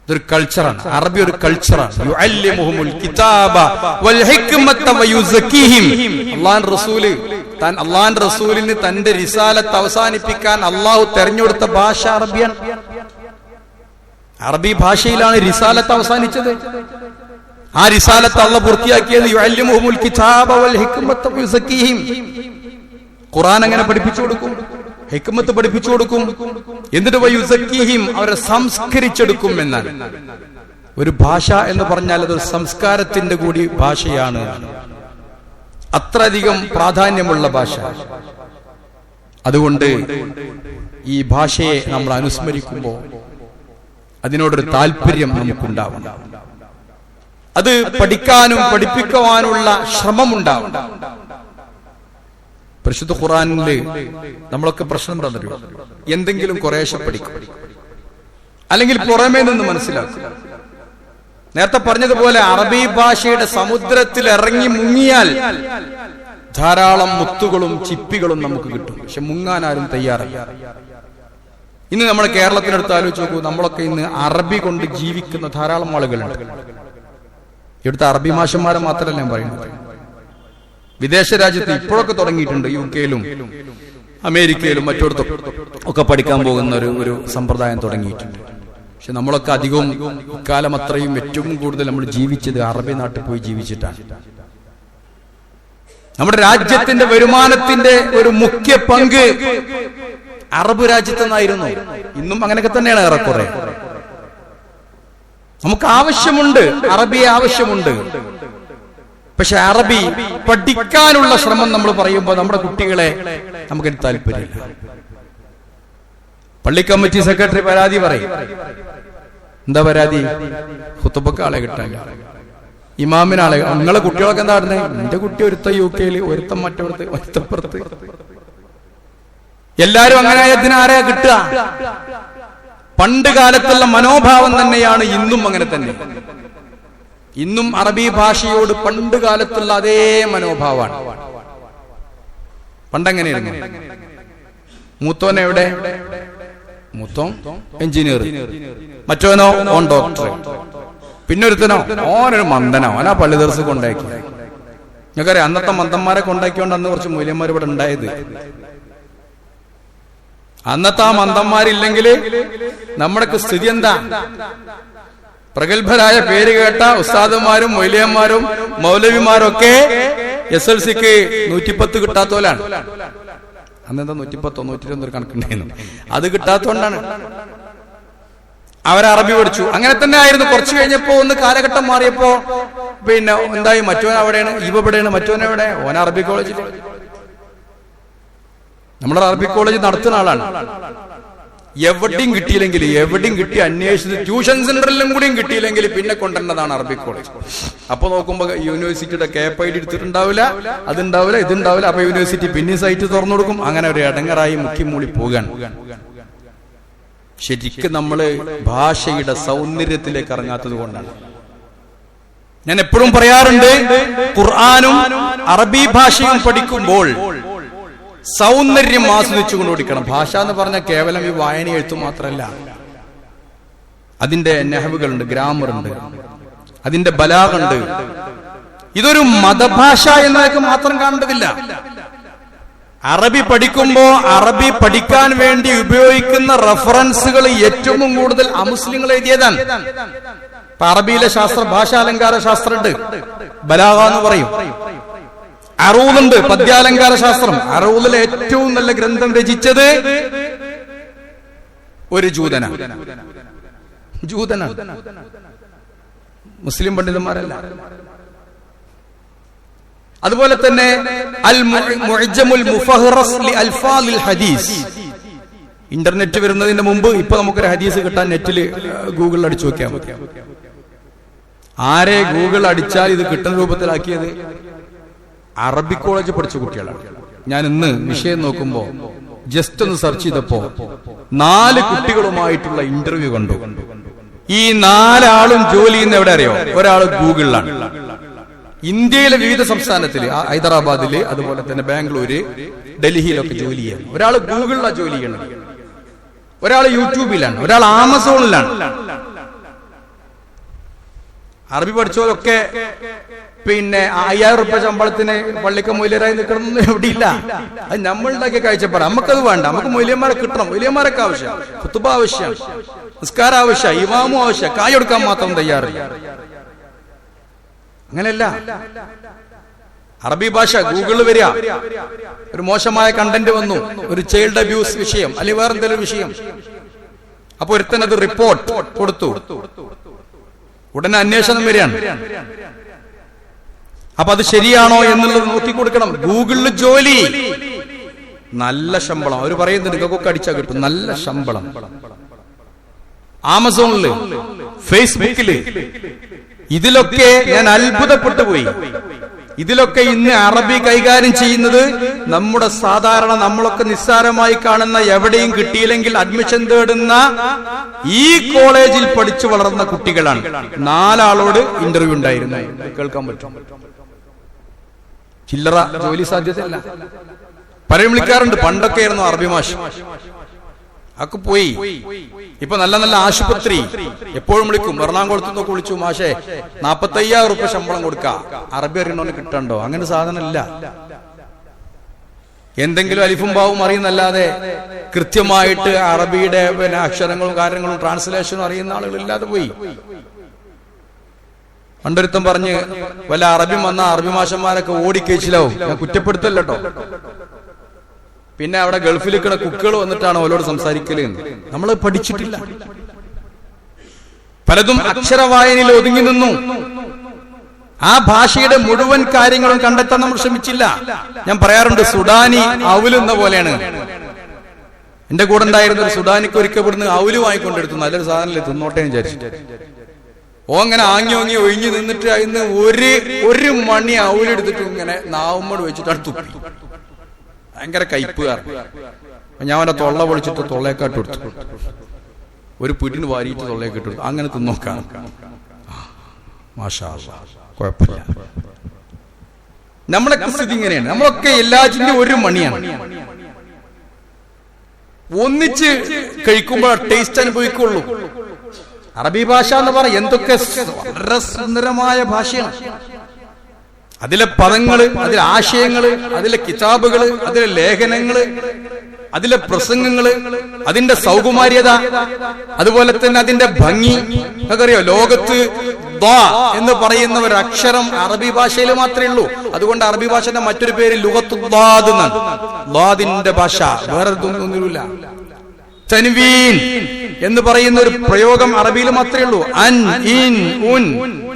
Speaker 1: ഇതൊരു കൾച്ചറാണ്. അറബി ഒരു കൾച്ചറാണ്. യുഅല്ലിമുഹുൽ കിതാബ വൽ ഹിക്മത വയുസക്കിഹിം. അല്ലാഹുവിന്റെ റസൂലിന് തന്റെ റിസാലത്ത് അവസാനിപ്പിക്കാൻ അള്ളാഹു തെരഞ്ഞെടുത്ത ഭാഷ അറബിയാണ്. അറബി ഭാഷയിലാണ് റിസാലത്ത് അവസാനിച്ചത്. ആ റിസാലത്ത് അള്ളാഹു പൂർത്തിയാക്കിയത് യുഅല്ലിമുഹുൽ കിതാബ വൽ ഹിക്മത വയുസക്കിഹിം. ഖുർആൻ അങ്ങനെ പഠിപ്പിച്ചു കൊടുക്കും, ഹിക്മത്ത് പഠിപ്പിച്ചു കൊടുക്കും. എന്നിട്ട് വയുസക്കിഹിം, അവരെ സംസ്കരിച്ചെടുക്കും എന്നാണ്. ഒരു ഭാഷ എന്ന് പറഞ്ഞാൽ അത് സംസ്കാരത്തിന്റെ കൂടി ഭാഷയാണ്. അത്രയധികം പ്രാധാന്യമുള്ള ഭാഷ. അതുകൊണ്ട് ഈ ഭാഷയെ നമ്മൾ അനുസ്മരിക്കുമ്പോൾ അതിനോടൊരു താല്പര്യം നമുക്കുണ്ടാവണം. അത് പഠിക്കാനും പഠിപ്പിക്കുവാനുള്ള ശ്രമമുണ്ടാവണം. പരിശുദ്ധ ഖുർആനില് നമ്മളൊക്കെ പ്രശ്നം തന്നിട്ടുണ്ട്. എന്തെങ്കിലും കുറേശ്ശെ പഠിക്കും, അല്ലെങ്കിൽ പുറമേ നിന്ന് മനസ്സിലാക്കും. നേരത്തെ പറഞ്ഞതുപോലെ അറബി ഭാഷയുടെ സമുദ്രത്തിൽ ഇറങ്ങി മുങ്ങിയാൽ ധാരാളം മുത്തുകളും ചിപ്പികളും നമുക്ക് കിട്ടും. പക്ഷെ മുങ്ങാൻ ആരും തയ്യാറല്ല. ഇന്ന് നമ്മുടെ കേരളത്തിനടുത്ത് ആലോചിച്ച് നോക്കൂ. നമ്മളൊക്കെ ഇന്ന് അറബി കൊണ്ട് ജീവിക്കുന്ന ധാരാളം ആളുകളുണ്ട്. ഇവിടുത്തെ അറബി മാഷന്മാരെ മാത്രമല്ല ഞാൻ പറയുന്നത്. വിദേശ രാജ്യത്ത് ഇപ്പോഴൊക്കെ തുടങ്ങിയിട്ടുണ്ട്. UK-ലും അമേരിക്കയിലും മറ്റിടത്തും ഒക്കെ പഠിക്കാൻ പോകുന്ന ഒരു സമ്പ്രദായം തുടങ്ങിയിട്ടുണ്ട്. പക്ഷെ നമ്മളൊക്കെ അധികവും ഇക്കാലം അത്രയും ഏറ്റവും കൂടുതൽ നമ്മൾ ജീവിച്ചത് അറബി നാട്ടിൽ പോയി ജീവിച്ചിട്ടാണ്. നമ്മുടെ രാജ്യത്തിന്റെ വരുമാനത്തിന്റെ ഒരു മുഖ്യ പങ്ക് അറബ് രാജ്യത്തു നിന്നായിരുന്നു. ഇന്നും അങ്ങനെയൊക്കെ തന്നെയാണ് ഏറെക്കുറെ. നമുക്ക് ആവശ്യമുണ്ട്, അറബിയെ ആവശ്യമുണ്ട്. പക്ഷെ അറബി പഠിക്കാനുള്ള ശ്രമം നമ്മൾ പറയുമ്പോൾ നമ്മുടെ കുട്ടികളെ നമുക്കൊരു താല്പര്യമില്ല. പള്ളി കമ്മിറ്റി സെക്രട്ടറി പരാതി പറയും. എന്താ പരാതി? ഖുതുബക്ക് ആളെ കിട്ടാനില്ല, ഇമാമിനാളെ. നിങ്ങളെ കുട്ടികളൊക്കെ എന്താ പറയുന്നത്? എന്റെ കുട്ടി ഒരുത്ത UK-ല്, ഒരുത്തം മറ്റൊരുത്ത്, ഒരുത്തപ്പുറത്ത്. എല്ലാരും അങ്ങനെ ആയതിനാരെയാ കിട്ടുക? പണ്ട് കാലത്തുള്ള മനോഭാവം തന്നെയാണ് ഇന്നും അങ്ങനെ തന്നെ. ഇന്നും അറബി ഭാഷയോട് പണ്ട് കാലത്തുള്ള അതേ മനോഭാവമാണ്. പണ്ടെങ്ങനെയായിരുന്നു? മൂത്തോൻ എവിടെ? മൂത്തോൻ എഞ്ചിനീയർ, മറ്റോനോ ഓൺ ഡോക്ടർ, പിന്നൊരുത്തനോ ഓനൊരു മന്ദനോ, ഓനാ പള്ളി ദിവസം കൊണ്ടാക്കി. ഞങ്ങൾക്കറിയാം അന്നത്തെ മന്ദന്മാരെ കൊണ്ടാക്കിയോണ്ട് അന്ന് കുറച്ച് മൂല്യന്മാർ ഇവിടെ ഉണ്ടായത്. അന്നത്തെ ആ മന്ദന്മാരില്ലെങ്കിൽ നമ്മുടെയൊക്കെ സ്ഥിതി എന്താ? പ്രഗത്ഭരായ പേര് കേട്ട ഉസ്താദുമാരും മൊയ്ലിയന്മാരും മൗലവിമാരും ഒക്കെ SLCക്ക് 110 കിട്ടാത്തോലാണ്. അന്നെന്താ 110 120 കണക്കുണ്ടായിരുന്നു. അത് കിട്ടാത്തോണ്ടാണ്. അവരറബി പഠിച്ചു. അങ്ങനെ തന്നെ ആയിരുന്നു. കുറച്ച് കഴിഞ്ഞപ്പോ ഒന്ന് കാലഘട്ടം മാറിയപ്പോ പിന്നെ എന്തായി? മറ്റോൻ അവിടെയാണ്, ഇവിടെയാണ്. മറ്റോൻ എവിടെ? ഓൻ അറബി കോളേജിൽ. നമ്മുടെ അറബി കോളേജ് നടത്തുന്ന ആളാണ്. എവിടെയും കിട്ടിയില്ലെങ്കിൽ, എവിടെയും കിട്ടി അന്വേഷിച്ച് ട്യൂഷൻ സെന്ററിലും കൂടിയും കിട്ടിയില്ലെങ്കിൽ പിന്നെ കൊണ്ടുവരുന്നതാണ് അറബി കോളേജ്. അപ്പൊ നോക്കുമ്പോ യൂണിവേഴ്സിറ്റിയുടെ KPID എടുത്തിട്ടുണ്ടാവില്ല, അതുണ്ടാവില്ല, ഇതുണ്ടാവില്ല. അപ്പൊ യൂണിവേഴ്സിറ്റി പിന്നെ സൈറ്റ് തുറന്നു കൊടുക്കും. അങ്ങനെ ഒരു ഇടങ്ങറായി മുക്കി മൂളി പോകാൻ. ശരിക്കും നമ്മള് ഭാഷയുടെ സൗന്ദര്യത്തിലേക്ക് ഇറങ്ങാത്തത് കൊണ്ടാണ്. ഞാൻ എപ്പോഴും പറയാറുണ്ട്, ഖുർആനും അറബി ഭാഷയും പഠിക്കുമ്പോൾ സൗന്ദര്യം ആസ്വദിച്ചുകൊണ്ട് പഠിക്കണം. ഭാഷ എന്ന് പറഞ്ഞാൽ കേവലം ഈ വായന എഴുത്തു മാത്രമല്ല. അതിന്റെ നഹ്വുകളുണ്ട്, ഗ്രാമറുണ്ട്, അതിന്റെ ബലാഗുണ്ട്. ഇതൊരു മതഭാഷ എന്നതൊക്കെ മാത്രം കാണേണ്ടതില്ല. അറബി പഠിക്കുമ്പോ അറബി പഠിക്കാൻ വേണ്ടി ഉപയോഗിക്കുന്ന റഫറൻസുകൾ ഏറ്റവും കൂടുതൽ അമുസ്ലിങ്ങൾ എഴുതിയതാണ്. ഇപ്പൊ അറബിയിലെ ശാസ്ത്രം ഭാഷാലങ്കാര ശാസ്ത്രമുണ്ട്, ബലാഗ എന്ന് പറയും. അറൂദുണ്ട്, പദ്യാലങ്കാര ശാസ്ത്രം. അറൂദിലെ ഏറ്റവും നല്ല ഗ്രന്ഥം രചിച്ചത് ഒരു ജൂതന. മുസ്ലിം പണ്ഡിതന്മാരല്ല. അതുപോലെ തന്നെ അൽ മുഅ്ജമുൽ മുഫഹ്റസ് ലി അൽഫാദിൽ ഹദീസ്. ഇന്റർനെറ്റ് വരുന്നതിന് മുമ്പ് ഇപ്പൊ നമുക്കൊരു ഹദീസ് കിട്ടാൻ നെറ്റിൽ ഗൂഗിളിൽ അടിച്ചു നോക്കിയാൽ മതി. ആരെ ഗൂഗിൾ അടിച്ചാൽ ഇത് കിട്ടുന്ന രൂപത്തിലാക്കിയത് അറബി കോളേജ് പഠിച്ച കുട്ടികളാണ്. ഞാൻ ഇന്ന് വിഷയം നോക്കുമ്പോ ജസ്റ്റ് ഒന്ന് സെർച്ച് ചെയ്തപ്പോ 4 കുട്ടികളുമായിട്ടുള്ള ഇന്റർവ്യൂ കണ്ടു. ഈ 4 ആളും ജോലി ചെയ്യുന്ന എവിടെ അറിയോ? ഒരാള് ഗൂഗിളിലാണ്. ഇന്ത്യയിലെ വിവിധ സംസ്ഥാനത്തില്, ഹൈദരാബാദില്, അതുപോലെ തന്നെ ബാംഗ്ലൂര്, ഡൽഹിയിലൊക്കെ ജോലി ചെയ്യാൻ. ഒരാൾ ഗൂഗിളിലാണ് ജോലി ചെയ്യണത്, ഒരാൾ യൂട്യൂബിലാണ്, ഒരാൾ ആമസോണിലാണ്. അറബി പഠിച്ചവരൊക്കെ പിന്നെ 5000 റുപ്യ ശമ്പളത്തിന് പള്ളിക്ക് മൊയ്ലിയരായി നിൽക്കണം എവിടെയില്ല. അത് നമ്മളുണ്ടാക്കിയ കാഴ്ചപ്പാട്. നമുക്കത് വേണ്ട. നമുക്ക് മൊയ്ലിയന്മാരെ കിട്ടണം. മൊയ്ലിയന്മാരൊക്കെ ആവശ്യം, ഖുതുബ ആവശ്യം, നിസ്കാരം ആവശ്യം, ഇമാമും ആവശ്യം. കായ് കൊടുക്കാൻ മാത്രം തയ്യാറില്ല. അങ്ങനെയല്ല. അറബി ഭാഷ ഗൂഗിളിൽ വരിക, ഒരു മോശമായ കണ്ടന്റ് വന്നു, ഒരു ചൈൽഡ് അബ്യൂസ് വിഷയം അല്ലെങ്കിൽ വേറെ എന്തെങ്കിലും വിഷയം, അപ്പൊ ഒരുത്തനത് റിപ്പോർട്ട് കൊടുത്തു, ഉടനെ അന്വേഷണം വരികയാണ്. അപ്പൊ അത് ശരിയാണോ എന്നുള്ളത് നോക്കിക്കൊടുക്കണം. ഗൂഗിളിൽ ജോലി, നല്ല ശമ്പളം. അവർ പറയുന്നത് നിങ്ങൾക്കൊക്കെ അടിച്ചാൽ കിട്ടും, നല്ല ശമ്പളം. ആമസോണില്, ഫേസ്ബുക്കില്, ഇതിലൊക്കെ ഞാൻ അത്ഭുതപ്പെട്ടു പോയി. ഇതിലൊക്കെ ഇന്ന് അറബി കൈകാര്യം ചെയ്യുന്നത് നമ്മുടെ സാധാരണ നമ്മളൊക്കെ നിസ്സാരമായി കാണുന്ന, എവിടെയും കിട്ടിയില്ലെങ്കിൽ അഡ്മിഷൻ തേടുന്ന ഈ കോളേജിൽ പഠിച്ചു വളർന്ന കുട്ടികളാണ്. 4 ആളോട് ഇന്റർവ്യൂ ഉണ്ടായിരുന്നു. കേൾക്കാൻ പറ്റും. ചില്ലറ ജോലി സാധ്യതയല്ല. പലരും വിളിക്കാറുണ്ട്, പണ്ടൊക്കെ ആയിരുന്നു അറബി മാഷ്, അതൊക്കെ പോയി. ഇപ്പൊ നല്ല നല്ല ആശുപത്രി എപ്പോഴും വിളിക്കും. എറണാകുളത്ത് നിന്നൊക്കെ വിളിച്ചു, മാഷേ 45,000 റുപ്യ ശമ്പളം കൊടുക്കാം, അറബി അറിയണോന്ന് കിട്ടണ്ടോ? അങ്ങനെ സാധനമില്ല. എന്തെങ്കിലും അലിഫും ബാവും അറിയുന്നല്ലാതെ കൃത്യമായിട്ട് അറബിയുടെ പിന്നെ അക്ഷരങ്ങളും കാര്യങ്ങളും ട്രാൻസ്ലേഷനും അറിയുന്ന ആളുകളില്ലാതെ പോയി. പണ്ടൊരുത്തം പറഞ്ഞ് വല്ല അറബി വന്ന അറബി മാഷന്മാരൊക്കെ ഓടിക്കേച്ചിലാവും. ഞാൻ കുറ്റപ്പെടുത്തല്ലോ. പിന്നെ അവിടെ ഗൾഫിൽ നിൽക്കുന്ന കുക്കുകൾ വന്നിട്ടാണ് അവരോട് സംസാരിക്കല്. നമ്മൾ പഠിച്ചിട്ടില്ല. പലതും അക്ഷരവായനയിൽ ഒതുങ്ങി നിന്നു. ആ ഭാഷയുടെ മുഴുവൻ കാര്യങ്ങളും കണ്ടെത്താൻ നമ്മൾ ശ്രമിച്ചില്ല. ഞാൻ പറയാറുണ്ട്, സുഡാനി ഔലുന്ന പോലെയാണ്. എന്റെ കൂടെ ഉണ്ടായിരുന്ന ഒരു സുഡാനിക്ക് ഒരിക്കൽ ഇവിടുന്ന് ഔല് വാങ്ങിക്കൊണ്ടെടുത്തു. നല്ലൊരു സാധനല്ലേ, തിന്നോട്ടെ എന്ന് വിചാരിച്ചു. അങ്ങനെ ആങ്ങി ഓങ്ങി ഒഴിഞ്ഞു നിന്നിട്ട് അതിന് ഒരു മണി ഔലെടുത്തിട്ട് ഇങ്ങനെ നാവുമ്മോട് വെച്ചിട്ടാണ് തുപ്പി. ഭയങ്കര കയ്പുകാർ. ഞാൻ അവന്റെ തൊള്ള പൊളിച്ചിട്ട് തൊള്ളേക്കാട്ട് കൊടുത്തു, ഒരു പിടിന് വാരിയിട്ട് തൊള്ളേക്കിട്ട് കൊടുത്തു. അങ്ങനെ തിന്നോക്കാം. മാഷാ അല്ലാഹ്, കുഴപ്പമില്ല. നമ്മളെ സ്ഥിതി ഇങ്ങനെയാണ്. നമ്മളൊക്കെ എല്ലാറ്റിന്റെയും ഒരു മണിയാണ്. ഒന്നിച്ച് കഴിക്കുമ്പോൾ ടേസ്റ്റ് അനുഭവിക്കുള്ളൂ. അറബി ഭാഷ എന്ന് പറഞ്ഞാൽ എന്തൊക്കെ വളരെ സുന്ദരമായ ഭാഷയാണ്. അതിലെ പദങ്ങള്, അതിലെ ആശയങ്ങള്, അതിലെ കിതാബുകള്, അതിലെ ലേഖനങ്ങള്, അതിലെ പ്രസംഗങ്ങള്, അതിന്റെ സൗകുമാര്യത, അതുപോലെ തന്നെ അതിന്റെ ഭംഗി. നമുക്കറിയോ, ലോകത്ത് ദ്വാ എന്ന് പറയുന്ന ഒരു അക്ഷരം അറബി ഭാഷയിൽ മാത്രമേ ഉള്ളൂ. അതുകൊണ്ട് അറബി ഭാഷയുടെ മറ്റൊരു പേര് ലുഗത്തു ദ്വാദ് എന്നാണ്. ദ്വാദിന്റെ ഭാഷ, വേറെ ഒന്നുമില്ല. തൻവീൻ എന്ന് പറയുന്ന ഒരു പ്രയോഗം അറബിയിൽ മാത്രമേ ഉള്ളൂ. അൻ, ഇൻ, ഉൻ.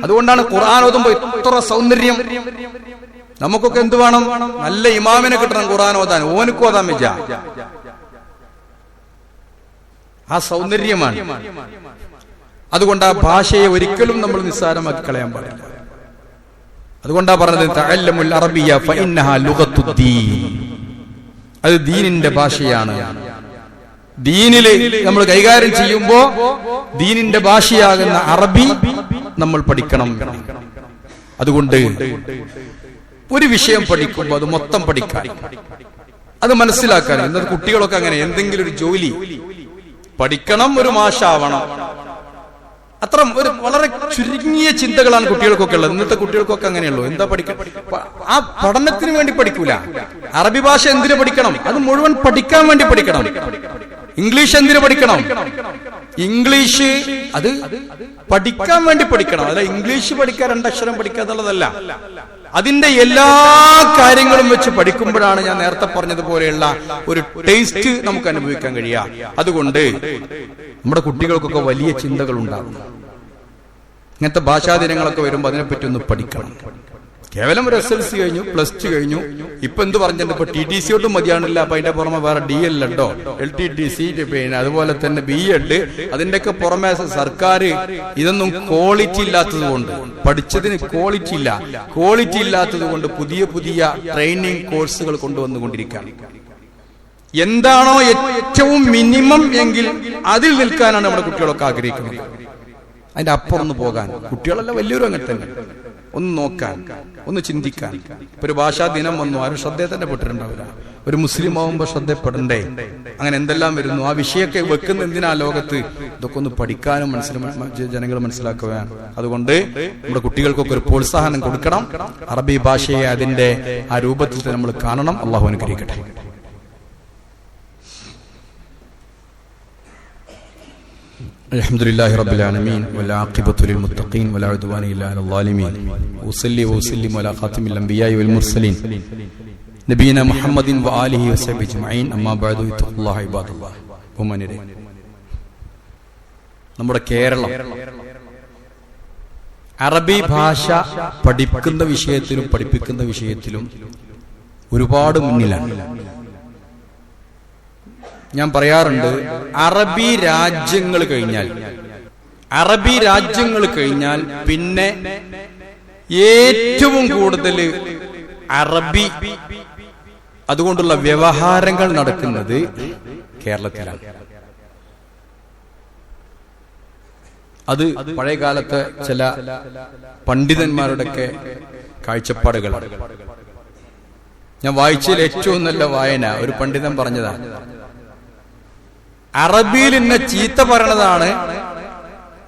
Speaker 1: അതുകൊണ്ടാണ് ഖുർആൻ ഓതുമ്പോ ഇത്ര സൗന്ദര്യം. നമുക്കൊക്കെ എന്ത് വേണം? നല്ല ഇമാമിനെ കിട്ടണം ഖുർആൻ ഓതാൻ. ഓനക്ക് ഓതാൻ വെച്ച ആ സൗന്ദര്യമാണ്. അതുകൊണ്ട് ആ ഭാഷയെ ഒരിക്കലും നമ്മൾ നിസ്സാരമാക്കി കളയാൻ പാടില്ല. അതുകൊണ്ടാ പറഞ്ഞത് തഅല്ലമുൽ അറബിയ ഫഇന്നഹാ ലുഗത്തുദ്ദീൻ. അത് ദീനിന്റെ ഭാഷയാണ്. ദീനില് നമ്മൾ കൈകാര്യം ചെയ്യുമ്പോ ദീനിന്റെ ഭാഷയാകുന്ന അറബി നമ്മൾ പഠിക്കണം. അതുകൊണ്ട് ഒരു വിഷയം പഠിക്കുമ്പോൾ അത് മൊത്തം പഠിക്കാൻ, അത് മനസ്സിലാക്കാൻ. ഇന്നത്തെ കുട്ടികളൊക്കെ അങ്ങനെ എന്തെങ്കിലും ഒരു ജോലി പഠിക്കണം, ഒരു മാഷാവണം, അത്ര ഒരു വളരെ ചുരുങ്ങിയ ചിന്തകളാണ് കുട്ടികൾക്കൊക്കെ ഉള്ളത്. ഇന്നത്തെ കുട്ടികൾക്കൊക്കെ അങ്ങനെയുള്ളൂ. എന്താ പഠിക്കാൻ? ആ പഠനത്തിന് വേണ്ടി പഠിക്കൂല. അറബി ഭാഷ എന്തിനു പഠിക്കണം? അത് മുഴുവൻ പഠിക്കാൻ വേണ്ടി പഠിക്കണം. ഇംഗ്ലീഷ് എന്തിനു പഠിക്കണം? ഇംഗ്ലീഷ് അത് പഠിക്കാൻ വേണ്ടി പഠിക്കണം. അല്ല ഇംഗ്ലീഷ് പഠിക്കാൻ 2 അക്ഷരം പഠിക്കുക എന്നുള്ളതല്ല. അതിന്റെ എല്ലാ കാര്യങ്ങളും വെച്ച് പഠിക്കുമ്പോഴാണ് ഞാൻ നേരത്തെ പറഞ്ഞതുപോലെയുള്ള ഒരു ടേസ്റ്റ് നമുക്ക് അനുഭവിക്കാൻ കഴിയുക. അതുകൊണ്ട് നമ്മുടെ കുട്ടികൾക്കൊക്കെ വലിയ ചിന്തകൾ ഉണ്ടാകും. ഇങ്ങനത്തെ ഭാഷാദിനങ്ങളൊക്കെ വരുമ്പോൾ അതിനെപ്പറ്റി ഒന്ന് പഠിക്കണം. കേവലം ഒരു SLC കഴിഞ്ഞു, +2 കഴിഞ്ഞു, ഇപ്പൊ എന്ത് പറഞ്ഞിട്ടുണ്ട്? ഇപ്പൊ TTC ഒട്ടും മതിയാണില്ല. അപ്പൊ അതിന്റെ പുറമെ വേറെ DL ഉണ്ടോ, LTTC, പിന്നെ അതുപോലെ തന്നെ BEd, അതിന്റെയൊക്കെ പുറമെ സർക്കാർ ഇതൊന്നും ക്വാളിറ്റി ഇല്ലാത്തത് കൊണ്ട്, പഠിച്ചതിന് ക്വാളിറ്റി ഇല്ല, ക്വാളിറ്റി ഇല്ലാത്തത് കൊണ്ട് പുതിയ പുതിയ ട്രെയിനിങ് കോഴ്സുകൾ കൊണ്ടുവന്നുകൊണ്ടിരിക്കുകയാണ്. എന്താണോ ഏറ്റവും മിനിമം എങ്കിൽ അതിൽ നിൽക്കാനാണ് നമ്മുടെ കുട്ടികളൊക്കെ ആഗ്രഹിക്കുന്നത്. അതിന്റെ അപ്പുറം പോകാൻ കുട്ടികളല്ല, വലിയൊരു അങ്ങനെ തന്നെ. ഒന്ന് നോക്കാൻ, ഒന്ന് ചിന്തിക്കാൻ. ഇപ്പൊ ഒരു ഭാഷാ ദിനം വന്നു, ആരും ശ്രദ്ധയെ തന്നെ പെട്ടിട്ടുണ്ടാവില്ല. ഒരു മുസ്ലിം ആവുമ്പോ ശ്രദ്ധപ്പെടണ്ടേ? അങ്ങനെ എന്തെല്ലാം വരുന്നു. ആ വിഷയമൊക്കെ വെക്കുന്ന എന്തിനാ ലോകത്ത്? ഇതൊക്കെ ഒന്ന് പഠിക്കാനും ജനങ്ങൾ മനസ്സിലാക്കുകയാണ്. അതുകൊണ്ട് നമ്മുടെ കുട്ടികൾക്കൊക്കെ ഒരു പ്രോത്സാഹനം കൊടുക്കണം. അറബി ഭാഷയെ അതിന്റെ ആ രൂപത്തിൽ നമ്മൾ കാണണം. അള്ളാഹു അനുഗ്രഹിക്കട്ടെ. അൽഹംദുലില്ലാഹി റബ്ബിൽ ആലമീൻ വൽ ആഖിബത്തു ലിൽ മുത്തഖീൻ വലാ ഉദ്വാന ഇല്ലാ അലൽ ളാലിമീൻ ഉസല്ലി വഉസല്ലിമു അലാ ഖാതിമിൽ അംബിയാഇ വൽ മുർസലീൻ നബിയിന മുഹമ്മദിൻ വആലിഹി വസഹ്ബിഹി അജ്മഈൻ അമ്മാ ബഅദു ഇത്തഖുല്ലാഹ ഇബാദല്ലാഹ്. ബഹുമാന്യരെ, നമ്മുടെ കേരളം അറബി ഭാഷ പഠിക്കുന്ന വിഷയത്തിലും പഠിപ്പിക്കുന്ന വിഷയത്തിലും ഒരുപാട് മുന്നിലാണ്. ഞാൻ പറയാറുണ്ട്, അറബി രാജ്യങ്ങൾ കഴിഞ്ഞാൽ പിന്നെ ഏറ്റവും കൂടുതൽ അറബി അതുകൊണ്ടുള്ള വ്യവഹാരങ്ങൾ നടക്കുന്നത് കേരളത്തിലാണ്. അത് പഴയകാലത്തെ ചില പണ്ഡിതന്മാരുടെയൊക്കെ കാഴ്ചപ്പാടുകളാണ്. ഞാൻ വായിച്ചതിൽ ഏറ്റവും നല്ല വായന ഒരു പണ്ഡിതൻ പറഞ്ഞതാണ്, അറബിയിൽ എന്നെ ചീത്ത പറയണതാണ്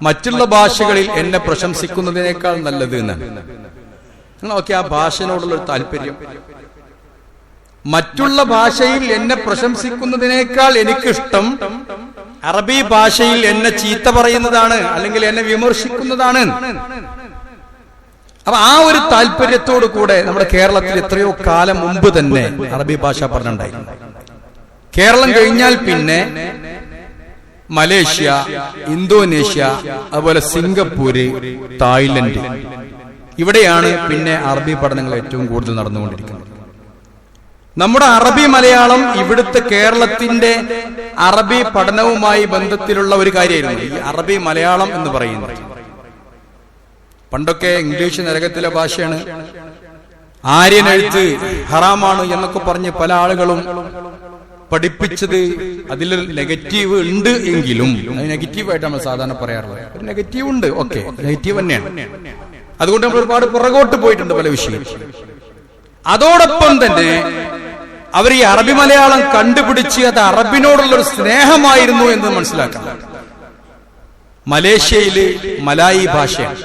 Speaker 1: മറ്റുള്ള ഭാഷകളിൽ എന്നെ പ്രശംസിക്കുന്നതിനേക്കാൾ നല്ലത് എന്നാണ്. നോക്കി ആ ഭാഷയോടുള്ള ഒരു താല്പര്യം. മറ്റുള്ള ഭാഷയിൽ എന്നെ പ്രശംസിക്കുന്നതിനേക്കാൾ എനിക്കിഷ്ടം അറബി ഭാഷയിൽ എന്നെ ചീത്ത പറയുന്നതാണ്, അല്ലെങ്കിൽ എന്നെ വിമർശിക്കുന്നതാണ്. അപ്പൊ ആ ഒരു താല്പര്യത്തോടു കൂടെ നമ്മുടെ കേരളത്തിൽ എത്രയോ കാലം മുമ്പ് തന്നെ അറബി ഭാഷ പറഞ്ഞിട്ടുണ്ടായിരുന്നു. കേരളം കഴിഞ്ഞാൽ പിന്നെ മലേഷ്യ, ഇന്തോനേഷ്യ, അതുപോലെ സിംഗപ്പൂര്, തായ്ലൻഡ്, ഇവിടെയാണ് പിന്നെ അറബി പഠനങ്ങൾ ഏറ്റവും കൂടുതൽ നടന്നുകൊണ്ടിരിക്കുന്നത്. നമ്മുടെ അറബി മലയാളം ഇവിടുത്തെ കേരളത്തിന്റെ അറബി പഠനവുമായി ബന്ധത്തിലുള്ള ഒരു കാര്യമായിരുന്നു ഈ അറബി മലയാളം എന്ന് പറയുന്നത്. പണ്ടൊക്കെ ഇംഗ്ലീഷ് നരകത്തിലെ ഭാഷയാണ്, ആര്യൻ എഴുത്ത് ഹറാമാണ് എന്നൊക്കെ പറഞ്ഞ് പല ആളുകളും പഠിപ്പിച്ചത്. അതിൽ നെഗറ്റീവ് ഉണ്ട് എങ്കിലും, നെഗറ്റീവായിട്ട് നമ്മൾ സാധാരണ പറയാറുള്ളത്, ഒരു നെഗറ്റീവ് ഉണ്ട്, ഓക്കെ, നെഗറ്റീവ് തന്നെയാണ്. അതുകൊണ്ട് നമ്മൾ ഒരുപാട് പുറകോട്ട് പോയിട്ടുണ്ട് പല വിഷയം. അതോടൊപ്പം തന്നെ അവർ ഈ അറബി മലയാളം കണ്ടുപിടിച്ച് അത് അറബിനോടുള്ളൊരു സ്നേഹമായിരുന്നു എന്ന് മനസ്സിലാക്കണം. മലേഷ്യയില് മലായി ഭാഷയാണ്.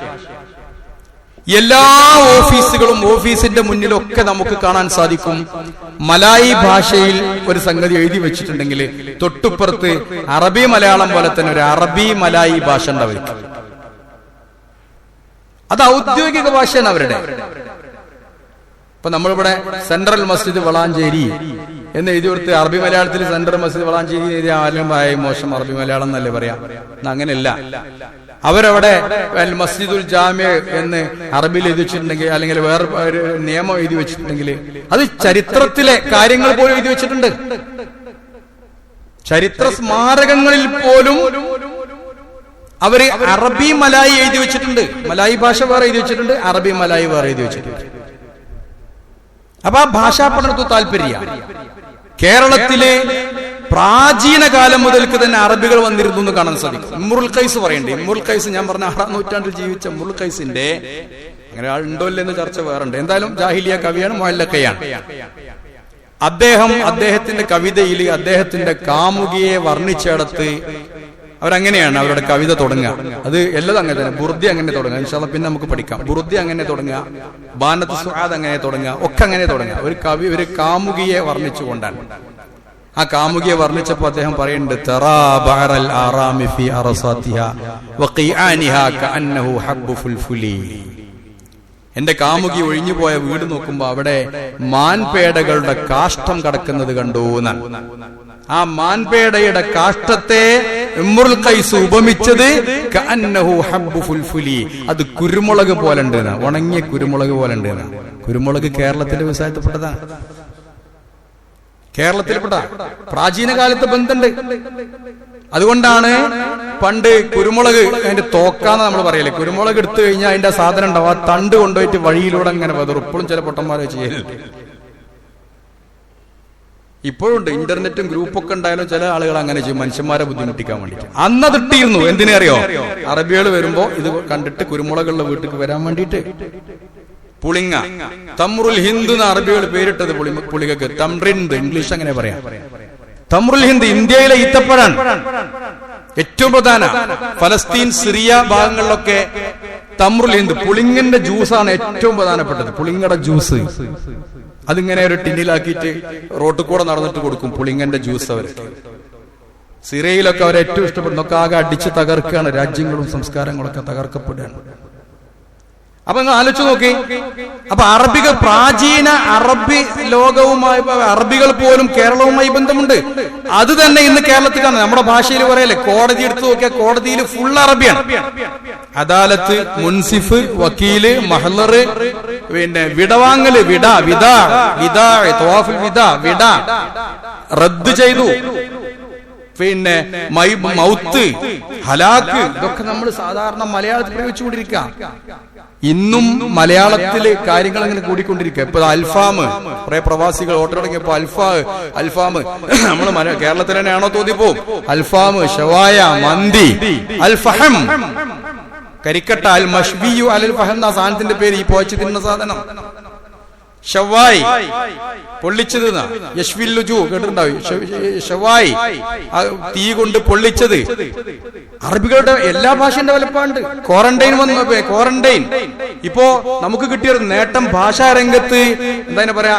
Speaker 1: എല്ലാ ഓഫീസുകളും ഓഫീസിന്റെ മുന്നിലൊക്കെ നമുക്ക് കാണാൻ സാധിക്കും, മലായി ഭാഷയിൽ ഒരു സംഗതി എഴുതി വെച്ചിട്ടുണ്ടെങ്കിൽ തൊട്ടുപ്പുറത്ത് അറബി മലയാളം പോലെ തന്നെ ഒരു അറബി മലായി ഭാഷ ഉണ്ടാവും. അത് ഔദ്യോഗിക ഭാഷയാണ് അവരുടെ. ഇപ്പൊ നമ്മളിവിടെ സെൻട്രൽ മസ്ജിദ് വളാഞ്ചേരി എന്ന് എഴുതി കൊടുത്ത് അറബി മലയാളത്തിൽ സെൻട്രൽ മസ്ജിദ് വളാഞ്ചേരി എഴുതിയ ആരും മോശം അറബി മലയാളം എന്നല്ലേ പറയാ. അങ്ങനെയല്ല, അവരവിടെ മസ്ജിദുൽ ജാമിഅ എന്ന് അറബിയിൽ എഴുതി വെച്ചിട്ടുണ്ടെങ്കിൽ, അല്ലെങ്കിൽ വേറെ ഒരു നിയമം എഴുതി വെച്ചിട്ടുണ്ടെങ്കിൽ അത് ചരിത്രത്തിലെ കാര്യങ്ങൾ പോലും എഴുതി വെച്ചിട്ടുണ്ട്. ചരിത്ര സ്മാരകങ്ങളിൽ പോലും അവര് അറബി മലായി എഴുതി വെച്ചിട്ടുണ്ട്. മലായി ഭാഷ വേറെ എഴുതി വെച്ചിട്ടുണ്ട്, അറബി മലായി വേറെ എഴുതി വെച്ചിട്ടുണ്ട്. അപ്പൊ ആ ഭാഷാ പഠനത്തിൽ താല്പര്യ. കേരളത്തിലെ പ്രാചീന കാലം മുതൽക്ക് തന്നെ അറബികൾ വന്നിരുന്നു എന്ന് കാണാൻ സാധിക്കും. ഇമ്രുൽ ഖൈസ് പറയണ്ടേ, ഇമ്രുൽ ഖൈസ് ഞാൻ പറഞ്ഞ 6-ാം നൂറ്റാണ്ടിൽ ജീവിച്ച ഇമ്രുൽ ഖൈസിന്റെ, അങ്ങനെ ആളുണ്ടോ ഇല്ലെന്ന് ചർച്ച വേറുണ്ട്, എന്തായാലും ജാഹിലിയ കവിയാണ്, മുഅല്ലഖയാണ്. അദ്ദേഹത്തിന്റെ കവിതയിൽ അദ്ദേഹത്തിന്റെ കാമുകിയെ വർണ്ണിച്ചിടത്ത് അവരങ്ങനെയാണ് അവരുടെ കവിത തുടങ്ങുക. അത് എല്ലാം അങ്ങനെ തന്നെ. ബുർദി അങ്ങനെ തുടങ്ങുക, ഇൻഷാ അല്ലാഹ് പിന്നെ നമുക്ക് പഠിക്കാം. ബുർദി അങ്ങനെ തുടങ്ങുക, ബാനത്ത് സുആദ് അങ്ങനെ തുടങ്ങുക, ഒക്കെ അങ്ങനെ തുടങ്ങുക. ഒരു കവി ഒരു കാമുകിയെ വർണ്ണിച്ചുകൊണ്ടാണ്. ആ കാമുകിയെ വർണ്ണിച്ചപ്പോ അദ്ദേഹം പറയുന്നുണ്ട്, തറാ ബഅറൽ ആറാമി ഫീ അറസാതിഹാ വഖിആനിഹാ കഅന്നഹു ഹബ്ബു ഫുൽഫുലി. എന്റെ കാമുകി ഒഴിഞ്ഞുപോയ വീട് നോക്കുമ്പോ അവിടെ മാൻപേടകളുടെ കാഷ്ടം കിടക്കുന്നത് കണ്ടു എന്നാണ്. ആ മാൻപേടയുടെ കാഷ്ടത്തെ ഇമ്രുൽ ഖൈസ് ഉപമിച്ചത് കഅന്നഹു ഹബ്ബു ഫുൽഫുലി, അത് കുരുമുളക് പോലെ ഉണ്ട്, ഉണങ്ങിയ കുരുമുളക് പോലെ ഉണ്ട്. കുരുമുളക് കേരളത്തിന്റെ വ്യവസായത്തിൽപ്പെട്ടതാണ്, കേരളത്തിൽപ്പെട്ട പ്രാചീന കാലത്ത് ബന്ധമുണ്ട്. അതുകൊണ്ടാണ് പണ്ട് കുരുമുളക് അതിന്റെ തോക്കാന്ന് നമ്മൾ പറയല്ലേ, കുരുമുളക് എടുത്തു കഴിഞ്ഞാൽ അതിന്റെ സാധനം ഉണ്ടാവും, ആ തണ്ട് കൊണ്ടുപോയിട്ട് വഴിയിലൂടെ അങ്ങനെ വെതറും. ഇപ്പോഴും ചില പൊട്ടന്മാരെ ചെയ്യലുണ്ട്. ഇപ്പോഴുണ്ട്. ഇന്റർനെറ്റും ഗ്രൂപ്പൊക്കെ ഉണ്ടായാലും ചില ആളുകൾ അങ്ങനെ ചെയ്യും, മനുഷ്യന്മാരെ ബുദ്ധിമുട്ടിക്കാൻ വേണ്ടിയിട്ട്. അന്നത് ഇട്ടിരുന്നു. എന്തിനറിയോ? അറബികൾ വരുമ്പോ ഇത് കണ്ടിട്ട് കുരുമുളകുള്ള വീട്ടിലേക്ക് വരാൻ വേണ്ടിയിട്ട്. പുളിങ്ങ, തമ്രുൽ ഹിന്ദ് എന്ന അറബികൾ പേരിട്ടത് പുളികക്ക്. തമ്രിന്ത് ഇംഗ്ലീഷ് അങ്ങനെ പറയാം. തമ്രുൽ ഹിന്ദ് ഇന്ത്യയിലെ ഈത്തപ്പഴാണ്. ഏറ്റവും പ്രധാന ഫലസ്തീൻ, സിറിയ ഭാഗങ്ങളിലൊക്കെ തമ്രുൽ ഹിന്ദ് പുളിങ്ങന്റെ ജ്യൂസാണ് ഏറ്റവും പ്രധാനപ്പെട്ടത്. പുളിങ്ങയുടെ ജ്യൂസ് അതിങ്ങനെ ഒരു ടിന്നിലാക്കിയിട്ട് റോട്ടിൽ കൂടെ നടന്നിട്ട് കൊടുക്കും. പുളിങ്ങന്റെ ജ്യൂസ് അവർക്ക് സിറിയയിലൊക്കെ അവർ ഏറ്റവും ഇഷ്ടപ്പെടുന്നൊക്കെ ആകെ അടിച്ച് തകർക്കുകയാണ്. രാജ്യങ്ങളും സംസ്കാരങ്ങളൊക്കെ തകർക്കപ്പെടുകയാണ്. അപ്പൊ നിങ്ങൾ ആലോചിച്ച് നോക്കി. അപ്പൊ അറബികൾ, പ്രാചീന അറബി ലോകവുമായി, അറബികൾ പോലും കേരളവുമായി ബന്ധമുണ്ട്. അത് തന്നെ ഇന്ന് കേരളത്തിൽ കാണുന്നത്. നമ്മുടെ ഭാഷയിൽ പറയല്ലേ, കോടതി എടുത്തു നോക്കിയാൽ കോടതിയിൽ ഫുൾ അറബിയാണ്. അദാലത്ത്, മുൻസിഫ്, വക്കീല്, മഹ്ലറ്, പിന്നെ വിടവാങ്ങല്, വിട റദ്ദ് ചെയ്തു, പിന്നെ മൗത്ത്, ഹലാക്ക്, ഇതൊക്കെ നമ്മൾ സാധാരണ മലയാളത്തിൽ പ്രയോഗിച്ചുകൊണ്ടിരിക്കുക. ഇന്നും മലയാളത്തില് കാര്യങ്ങൾ അങ്ങനെ കൂടിക്കൊണ്ടിരിക്കുക. ഇപ്പൊ അൽഫാം, കുറെ പ്രവാസികൾ ഓർഡർ തുടങ്ങിയപ്പോ അൽഫാം നമ്മൾ കേരളത്തിൽ തന്നെയാണോ തോന്നിപ്പോ. അൽഫാം, ഷവായ, മന്തി, അൽഫഹം, കരിക്കട്ട, അൽ മഷ്ബിയു അൽ ഫഹം എന്ന സാധനത്തിന്റെ പേര്. ഈ പോയച്ച് തിന്ന സാധനം ഷവായി, പൊള്ളിച്ചത്. യശ്വില്ലുജു കേട്ടിട്ടുണ്ടാവും. ഷവായി, തീ കൊണ്ട് പൊള്ളിച്ചത്. അറബികളുടെ എല്ലാ ഭാഷയും ഡെവലപ്പാണ്ട്. ക്വാറന്റൈൻ ഇപ്പോ നമുക്ക് കിട്ടിയൊരു നേട്ടം ഭാഷാ രംഗത്ത്. എന്താ പറയാ,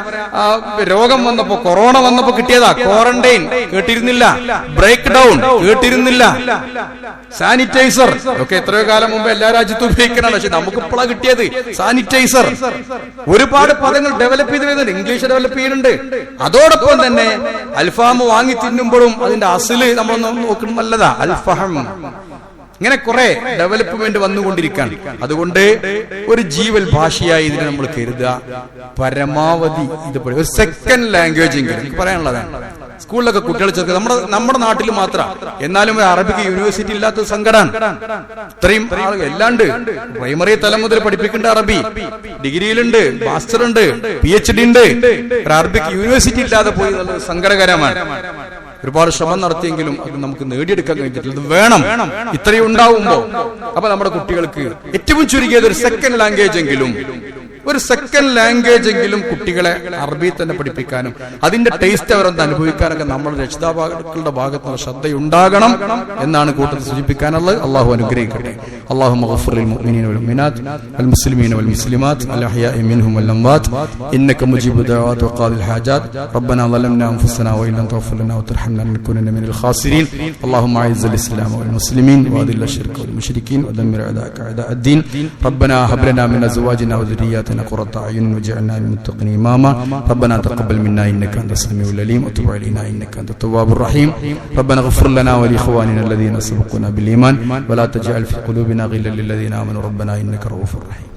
Speaker 1: രോഗം വന്നപ്പോ, കൊറോണ വന്നപ്പോ കിട്ടിയതാ ക്വാറന്റൈൻ. കേട്ടിരുന്നില്ല. ബ്രേക്ക് ഡൗൺ കേട്ടിരുന്നില്ല. സാനിറ്റൈസർ ഒക്കെ എത്രയോ കാലം മുമ്പ് എല്ലാ രാജ്യത്തും ഉപയോഗിക്കണം. പക്ഷെ നമുക്ക് ഇപ്പോഴാണ് കിട്ടിയത് സാനിറ്റൈസർ. ഒരുപാട് പദങ്ങൾ ഡെവലപ്പ് ചെയ്ത് വരുന്നുണ്ട്. ഇംഗ്ലീഷ് ഡെവലപ്പ് ചെയ്യുന്നുണ്ട്. അതോടൊപ്പം തന്നെ അൽഫാം വാങ്ങി തിന്നുമ്പോഴും അതിന്റെ അസില് നമ്മളൊന്ന് നോക്കണം, നല്ലതാ. അൽഫഹം, ഇങ്ങനെ കുറെ ഡെവലപ്മെന്റ് വന്നുകൊണ്ടിരിക്കുകയാണ്. അതുകൊണ്ട് ഒരു ജീവൽ ഭാഷയായി ഇതിനെ നമ്മൾ കരുതുക. പരമാവധി ഇത് ഒരു സെക്കൻഡ് ലാംഗ്വേജ് എങ്കിലും പറയാനുള്ളതാണ്. സ്കൂളിലൊക്കെ കുട്ടികൾ ചേർക്കുക. നമ്മുടെ നാട്ടിൽ മാത്രം. എന്നാലും ഒരു അറബിക്ക് യൂണിവേഴ്സിറ്റി ഇല്ലാത്ത സങ്കടമാണ്. ഇത്രയും ആളുകൾ എല്ലാണ്ട്. പ്രൈമറി തലം മുതൽ പഠിപ്പിക്കേണ്ട അറബി, ഡിഗ്രിയിലുണ്ട്, മാസ്റ്റർ ഉണ്ട്, PhD ഉണ്ട്. ഒരു അറബിക്ക് യൂണിവേഴ്സിറ്റി ഇല്ലാതെ പോയി എന്നുള്ളത് സങ്കടകരമാണ്. ഒരുപാട് ശ്രമം നടത്തിയെങ്കിലും അത് നമുക്ക് നേടിയെടുക്കാൻ കഴിഞ്ഞിട്ടില്ല. ഇത് വേണം. ഇത്രയും ഉണ്ടാവുമ്പോ അപ്പൊ നമ്മുടെ കുട്ടികൾക്ക് ഏറ്റവും ചുരുങ്ങിയത് ഒരു സെക്കൻഡ് ലാംഗ്വേജ് എങ്കിലും കുട്ടികളെ അറബി തന്നെ പഠിപ്പിക്കാനും അതിന്റെ ടേസ്റ്റ് അവരൊന്ന് അനുഭവിക്കാനൊക്കെ നമ്മുടെ രക്ഷിതാക്കളുടെ ഭാഗത്തുള്ള ശ്രദ്ധയുണ്ടാകണം എന്നാണ് കൂട്ടത്തിൽ സൂചിപ്പിക്കാനുള്ളത്. അള്ളാഹു അനുഗ്രഹിക്കട്ടെ. اللهم اغفر للمؤمنين والمؤمنات والمسلمين والمسلمات الأحياء منهم والأموات إنك مجيب الدعوات وقاضي الحاجات. ربنا ظلمنا أنفسنا وإن لم تغفر لنا وترحمنا لنكونن من الخاسرين. اللهم أعز الإسلام والمسلمين وأذل الشرك والمشركين ودمر أعداءك أعداء الدين. ربنا هب لنا من أزواجنا وذرياتنا قرة أعين واجعلنا للمتقين إماما. ربنا تقبل منا إنك أنت السميع العليم وتب علينا إنك أنت التواب الرحيم. ربنا اغفر لنا ولإخواننا الذين سبقونا بالإيمان ولا تجعل في قلوبنا غلا للذين آمنوا ربنا إنك رؤوف رحيم.